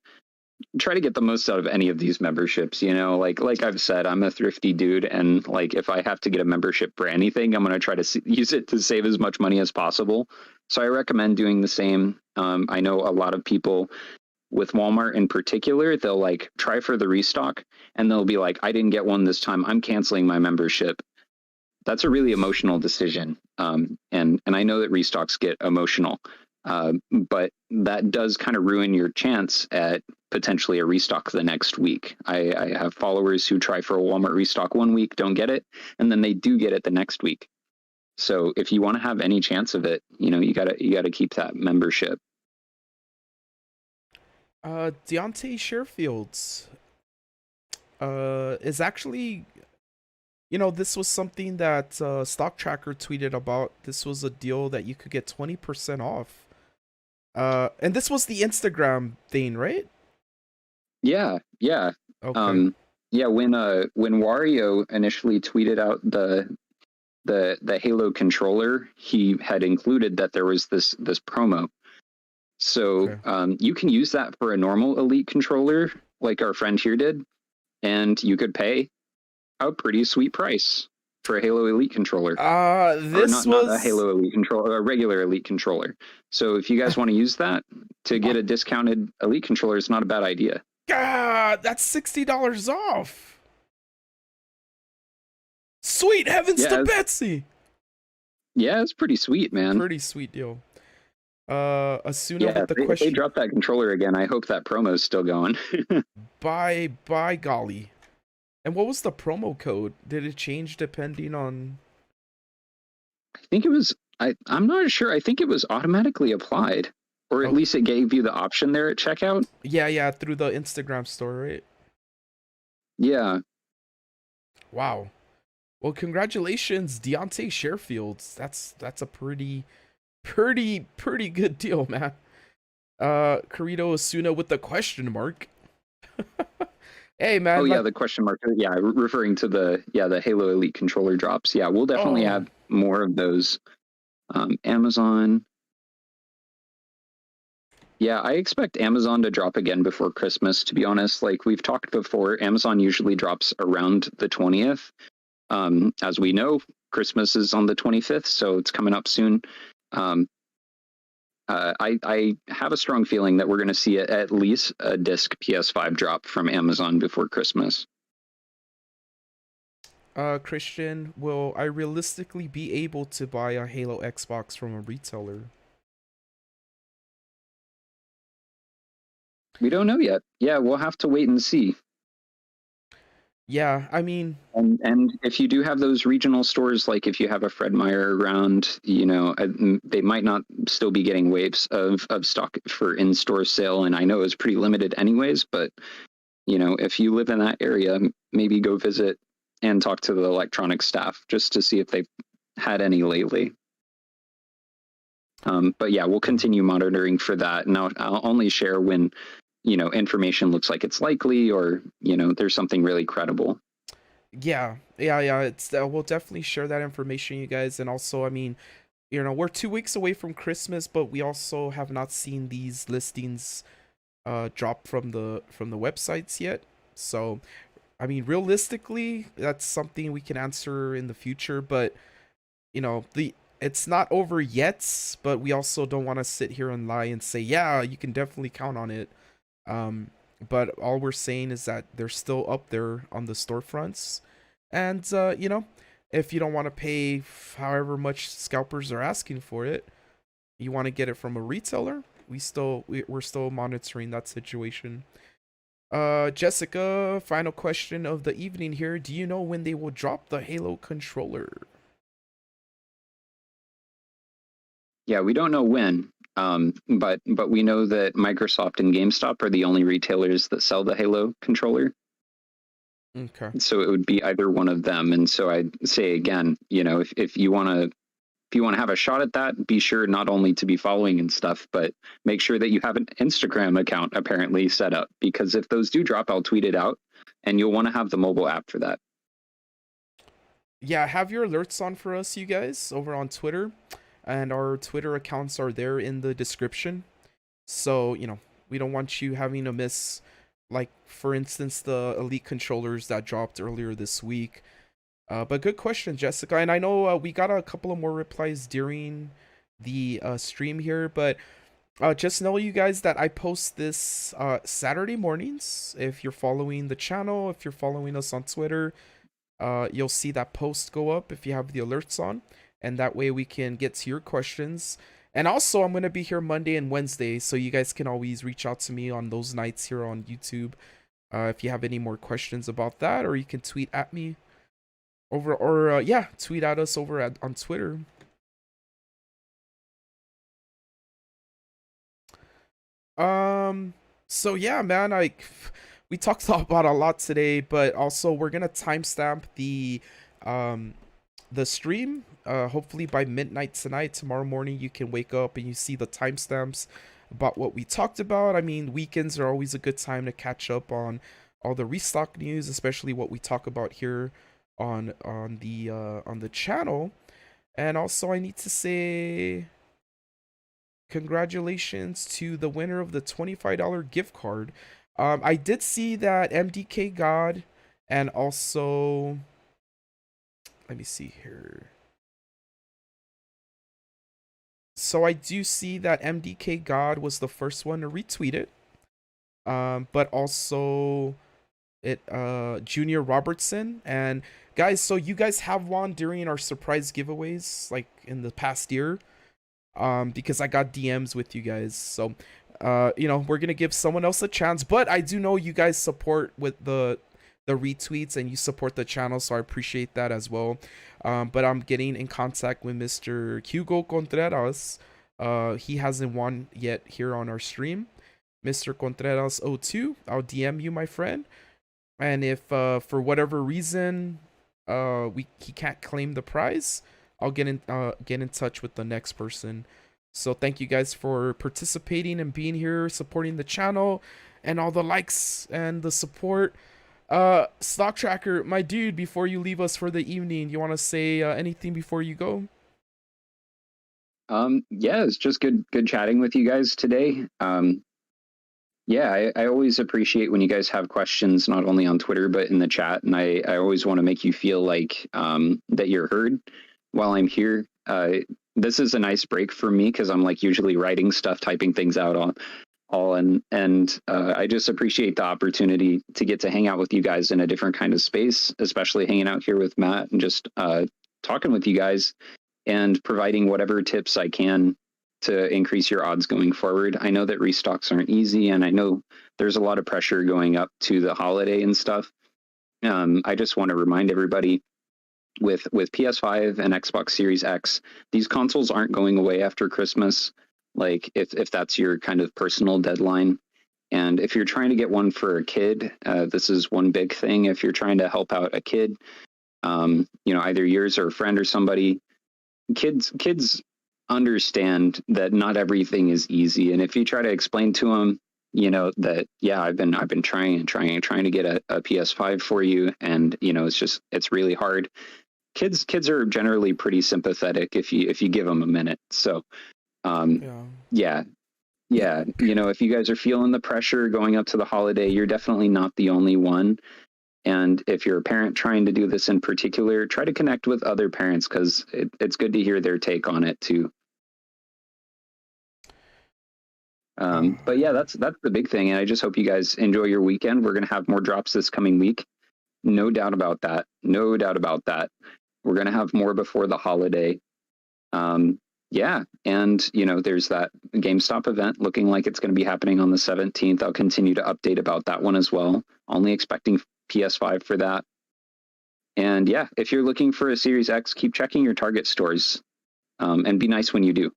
try to get the most out of any of these memberships. Like I've said, I'm a thrifty dude, and like if I have to get a membership for anything, I'm going to try to use it to save as much money as possible. So I recommend doing the same. I know a lot of people with Walmart in particular, they'll like try for the restock and they'll be like, I didn't get one this time, I'm canceling my membership. That's a really emotional decision. And I know that restocks get emotional, but that does kind of ruin your chance at potentially a restock the next week. I have followers who try for a Walmart restock one week, don't get it, and then they do get it the next week. So if you want to have any chance of it, you gotta keep that membership. Deontay Sherfields is actually, this was something that Stock Tracker tweeted about. This was a deal that you could get 20% off. And this was the Instagram thing, right? Yeah. Okay. Yeah, when Wario initially tweeted out the Halo controller, he had included that there was this promo. So Okay. you can use that for a normal Elite controller, like our friend here did, and you could pay a pretty sweet price for a Halo Elite controller, or This not a was Halo Elite controller, a regular Elite controller. So if you guys want to use that to get what? a discounted Elite controller, it's not a bad idea. God, that's $60 off. Sweet heavens to Yeah, Betsy. yeah, it's pretty sweet, man. Pretty sweet deal. Asuna Yeah, with the if they question. drop that controller again, I hope that promo is still going. By golly. And what was the promo code? Did it change depending on? I think it was. I'm not sure. I think it was automatically applied, or at Oh, least it gave you the option there at checkout. yeah, through the Instagram store, right? Yeah, Wow. Well, congratulations, Deontay Sherfields. That's a pretty good deal, man. Carito Asuna with the question mark. Hey, oh man, yeah, like, the question mark. Yeah, referring to the Halo Elite controller drops. Yeah, we'll definitely oh, have more of those. Amazon. Yeah, I expect Amazon to drop again before Christmas. To be honest, like we've talked before, Amazon usually drops around the 20th. As we know, Christmas is on the 25th, so it's coming up soon. Um, I have a strong feeling that we're going to see at least a disc PS5 drop from Amazon before Christmas. Christian, will I realistically be able to buy a Halo Xbox from a retailer? We don't know yet. Yeah, we'll have to wait and see. Yeah, I mean, And if you do have those regional stores, like if you have a Fred Meyer around, they might not still be getting waves of stock for in-store sale. And I know it's pretty limited anyways, but if you live in that area, maybe go visit and talk to the electronics staff just to see if they've had any lately. But yeah, we'll continue monitoring for that. And I'll only share when, information looks like it's likely or, there's something really credible. yeah. It's we'll definitely share that information, you guys, and also, I mean, we're 2 weeks away from Christmas, but we also have not seen these listings drop from the websites yet. So, I mean, realistically, that's something we can answer in the future, but the it's not over yet, but we also don't want to sit here and lie and say, yeah, you can definitely count on it. Um, but all we're saying is that they're still up there on the storefronts. And, if you don't want to pay however much scalpers are asking for it, you want to get it from a retailer, we're still monitoring that situation. Jessica, final question of the evening here. Do you know when they will drop the Halo controller? Yeah, we don't know when. But we know that Microsoft and GameStop are the only retailers that sell the Halo controller. Okay. So it would be either one of them. And so I'd say again, if you want to have a shot at that, be sure not only to be following and stuff, but make sure that you have an Instagram account apparently set up, because if those do drop, I'll tweet it out, and you'll want to have the mobile app for that. Yeah, have your alerts on for us, you guys, over on Twitter. And our Twitter accounts are there in the description. So, we don't want you having to miss, like, for instance, the Elite controllers that dropped earlier this week. But good question, Jessica. And I know we got a couple of more replies during the stream here. But just know, you guys, that I post this Saturday mornings. If you're following the channel, if you're following us on Twitter, you'll see that post go up if you have the alerts on. And that way we can get to your questions. And also, I'm going to be here Monday and Wednesday, so you guys can always reach out to me on those nights here on YouTube if you have any more questions about that, or you can tweet at me over, or tweet at us over on Twitter. So yeah, man, we talked about a lot today, but also we're gonna timestamp the stream. Hopefully by midnight tonight. Tomorrow morning you can wake up and you see the timestamps about what we talked about. I mean, weekends are always a good time to catch up on all the restock news, especially what we talk about here on the channel. And also, I need to say congratulations to the winner of the $25 gift card. I did see that MDK God, and also, let me see here. So I do see that MDK God was the first one to retweet it. But also Junior Robertson. And guys, so you guys have won during our surprise giveaways, like in the past year. Because I got DMs with you guys. So we're gonna give someone else a chance. But I do know you guys support with the retweets, and you support the channel, so I appreciate that as well. But I'm getting in contact with Mr. Hugo Contreras. He hasn't won yet here on our stream. Mr. Contreras02, I'll DM you, my friend. And if for whatever reason he can't claim the prize, I'll get in touch with the next person. So thank you guys for participating and being here, supporting the channel, and all the likes and the support. Stock Tracker, my dude, before you leave us for the evening, you want to say anything before you go? Yeah, it's just good chatting with you guys today. Yeah, I always appreciate when you guys have questions, not only on Twitter, but in the chat. And I always want to make you feel like that you're heard while I'm here. This is a nice break for me, because I'm like usually writing stuff, typing things out on and I just appreciate the opportunity to get to hang out with you guys in a different kind of space, especially hanging out here with Matt and just talking with you guys and providing whatever tips I can to increase your odds going forward. I know that restocks aren't easy, and I know there's a lot of pressure going up to the holiday and stuff. I just want to remind everybody, with PS5 and Xbox Series X, these consoles aren't going away after Christmas. Like if that's your kind of personal deadline. And if you're trying to get one for a kid, this is one big thing. If you're trying to help out a kid, either yours or a friend or somebody, kids understand that not everything is easy. And if you try to explain to them, that, yeah, I've been trying to get a PS5 for you, and it's really hard. Kids are generally pretty sympathetic if you give them a minute. So yeah. If you guys are feeling the pressure going up to the holiday, you're definitely not the only one. And if you're a parent trying to do this in particular, try to connect with other parents, because it's good to hear their take on it too. But yeah, that's the big thing. And I just hope you guys enjoy your weekend. We're going to have more drops this coming week. No doubt about that. We're going to have more before the holiday. Yeah, and there's that GameStop event looking like it's going to be happening on the 17th. I'll continue to update about that one as well. Only expecting PS5 for that. And yeah, if you're looking for a Series X, keep checking your Target stores, and be nice when you do.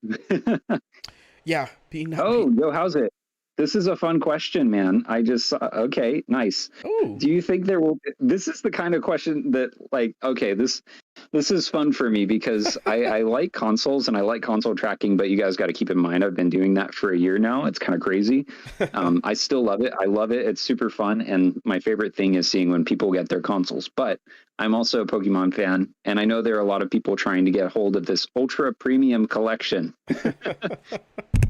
Yeah, being not Oh, yo, how's it? This is a fun question, man. I just okay, nice. Oh. Do you think there will? This is the kind of question that, like, okay, this is fun for me because I like consoles and I like console tracking, but you guys got to keep in mind I've been doing that for a year now. It's kind of crazy. I still love it. I love it. It's super fun, and my favorite thing is seeing when people get their consoles. But I'm also a Pokemon fan, and I know there are a lot of people trying to get a hold of this ultra premium collection.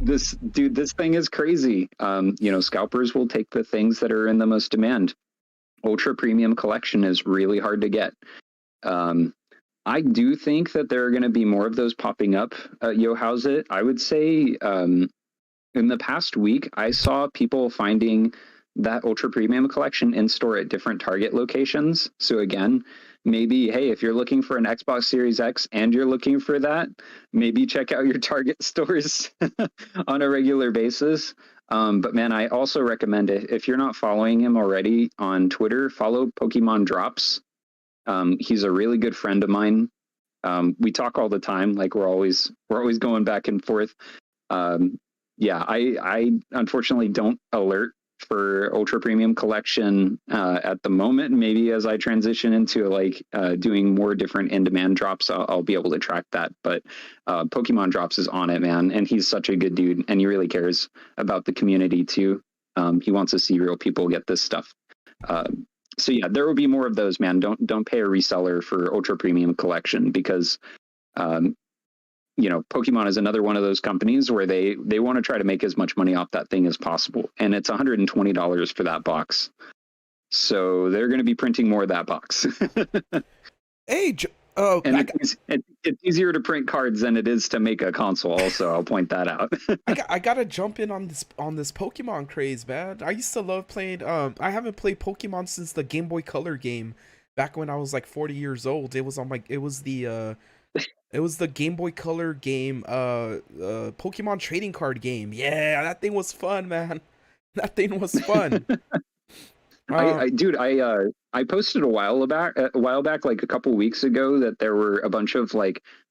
This thing is crazy. Scalpers will take the things that are in the most demand. Ultra premium collection is really hard to get. I do think that there are going to be more of those popping up. Yo, how's it? I would say in the past week, I saw people finding that ultra premium collection in store at different Target locations. So again, maybe, hey, if you're looking for an Xbox Series X and you're looking for that, maybe check out your Target stores on a regular basis. But man, I also recommend it. If you're not following him already on Twitter, follow Pokemon Drops. He's a really good friend of mine. We talk all the time. Like we're always going back and forth. I unfortunately don't alert for ultra premium collection at the moment. Maybe as I transition into doing more different in-demand drops, I'll be able to track that. But Pokemon Drops is on it, man, and he's such a good dude, and he really cares about the community too. He wants to see real people get this stuff. So yeah, there will be more of those, man. Don't pay a reseller for ultra premium collection because Pokemon is another one of those companies where they want to try to make as much money off that thing as possible. And it's $120 for that box. So they're going to be printing more of that box. Hey, and it's easier to print cards than it is to make a console. Also, I'll point that out. I gotta jump in on this Pokemon craze, man. I used to love playing. I haven't played Pokemon since the Game Boy Color game, back when I was like 40 years old. It was the Game Boy Color game, Pokemon trading card game. Yeah, that thing was fun, man. That thing was fun. I posted a while back, like a couple weeks ago, that there were a bunch of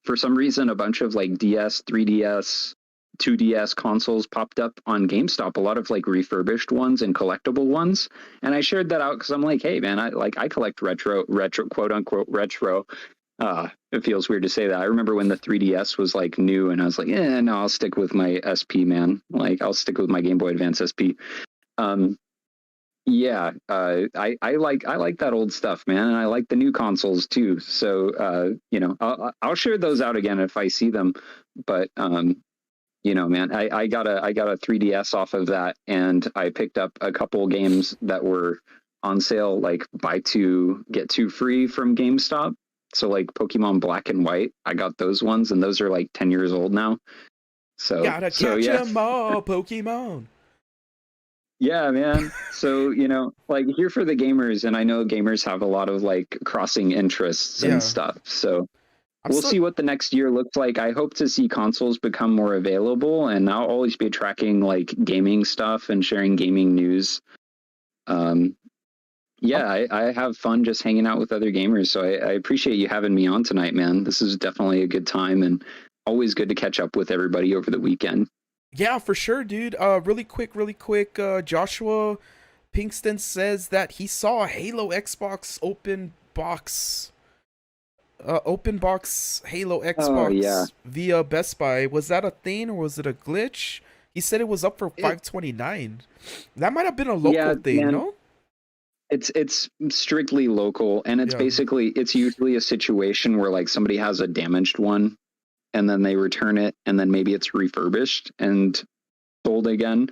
for some reason, a bunch of DS, 3DS, 2DS consoles popped up on GameStop, a lot of refurbished ones and collectible ones. And I shared that out because I'm like, hey man, I collect retro, quote unquote retro. It feels weird to say that. I remember when the 3DS was new, and I was like, yeah, no, I'll stick with my SP, man. I'll stick with my Game Boy Advance SP. I like that old stuff, man, and I like the new consoles too. So I'll share those out again if I see them. But man, I got a 3DS off of that, and I picked up a couple games that were on sale, buy two get two free from GameStop. So Pokemon Black and White, I got those ones, and those are 10 years old now. So gotta catch 'em all, Pokemon. Yeah, man. So, here for the gamers, and I know gamers have a lot of crossing interests and stuff. So we'll see what the next year looks like. I hope to see consoles become more available, and I'll always be tracking gaming stuff and sharing gaming news. I have fun just hanging out with other gamers. So I appreciate you having me on tonight, man. This is definitely a good time, and always good to catch up with everybody over the weekend. Yeah, for sure, dude. Really quick. Joshua Pinkston says that he saw a Halo Xbox open box Halo Xbox via Best Buy. Was that a thing or was it a glitch? He said it was up for $529. That might have been a local thing, man. No? It's strictly local, and it's usually a situation where somebody has a damaged one, and then they return it, and then maybe it's refurbished and sold again.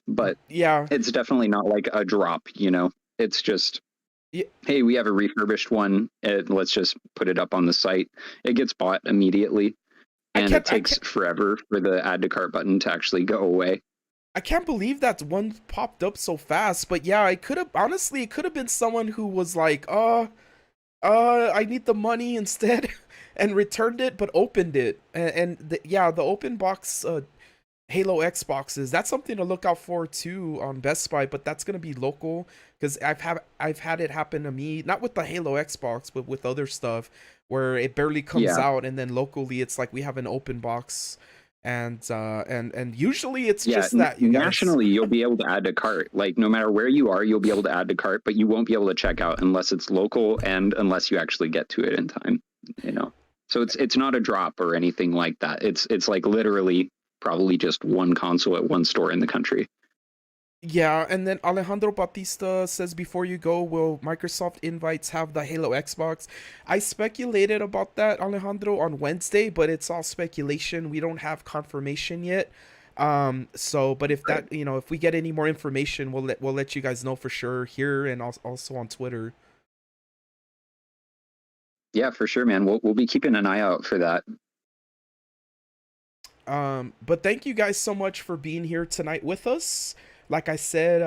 But it's definitely not a drop, It's just, hey, we have a refurbished one. Let's just put it up on the site. It gets bought immediately, and it takes forever for the add to cart button to actually go away. I can't believe that one popped up so fast. But yeah, it could have been someone who was like, I need the money instead. And returned it, but opened it, and the open box Halo Xboxes. That's something to look out for too on Best Buy, but that's gonna be local because I've had it happen to me, not with the Halo Xbox, but with other stuff where it barely comes out, and then locally it's we have an open box And usually it's Yeah, just that, you guys. nationally, you'll be able to add to cart. Like, no matter where you are, you'll be able to add to cart, but you won't be able to check out unless it's local and unless you actually get to it in time, you know? So it's not a drop or anything like that. It's like literally probably just one console at one store in the country. Yeah, and then Alejandro Batista says, before you go, will Microsoft invites have the Halo Xbox? I speculated about that, Alejandro, on Wednesday, but it's all speculation. We don't have confirmation yet. So, but if that, you know, if we get any more information, we'll let you guys know for sure here and also on Twitter. Yeah, for sure, man. We'll be keeping an eye out for that. But thank you guys so much for being here tonight with us. Like I said,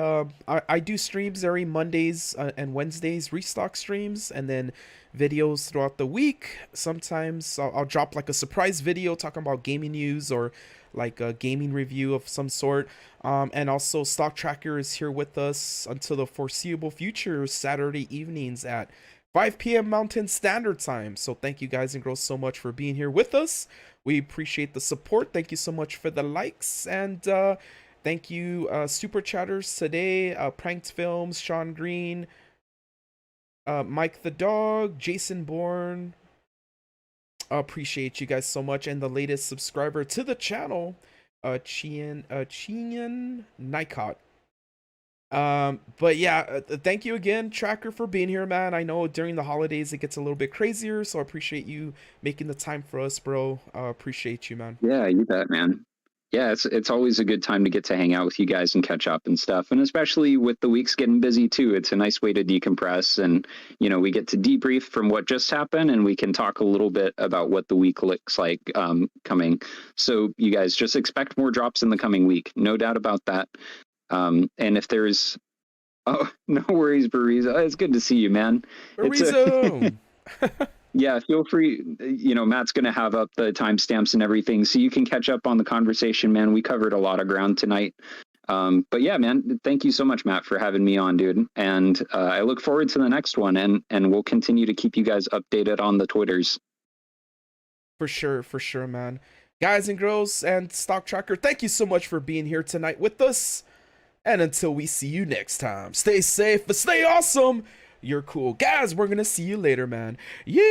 I do streams every Mondays and Wednesdays, Restock streams, and then videos throughout the week. Sometimes I'll drop like a surprise video talking about gaming news or like a gaming review of some sort. And also Stock Tracker is here with us until the foreseeable future, Saturday evenings at 5 p.m. Mountain Standard Time. So thank you guys and girls so much for being here with us. We appreciate the support. Thank you so much for the likes, and thank you, super chatters today, Pranked Films, Sean Green, Mike the Dog, Jason Bourne. Appreciate you guys so much, and the latest subscriber to the channel, Chian Nikot. But yeah, thank you again, Tracker, for being here, man. I know during the holidays it gets a little bit crazier, so I appreciate you making the time for us, bro. Appreciate you, man. Yeah, you bet, man. Yeah, it's always a good time to get to hang out with you guys and catch up and stuff. And especially with the weeks getting busy too, it's a nice way to decompress. And, you know, we get to debrief from what just happened, and we can talk a little bit about what the week looks like coming. So you guys just expect more drops in the coming week. No doubt about that. And if there's, oh, no worries, Barizo. It's good to see you, man. Barizo! Yeah, feel free. You know, Matt's going to have up the timestamps and everything, so you can catch up on the conversation, man. We covered a lot of ground tonight. But yeah, man, thank you so much, Matt, for having me on, dude. And I look forward to the next one, and we'll continue to keep you guys updated on the Twitters. For sure, man. Guys and girls and Stock Tracker, thank you so much for being here tonight with us. And until we see you next time, stay safe, but stay awesome. You're cool. Guys, we're gonna see you later, man. Yeah.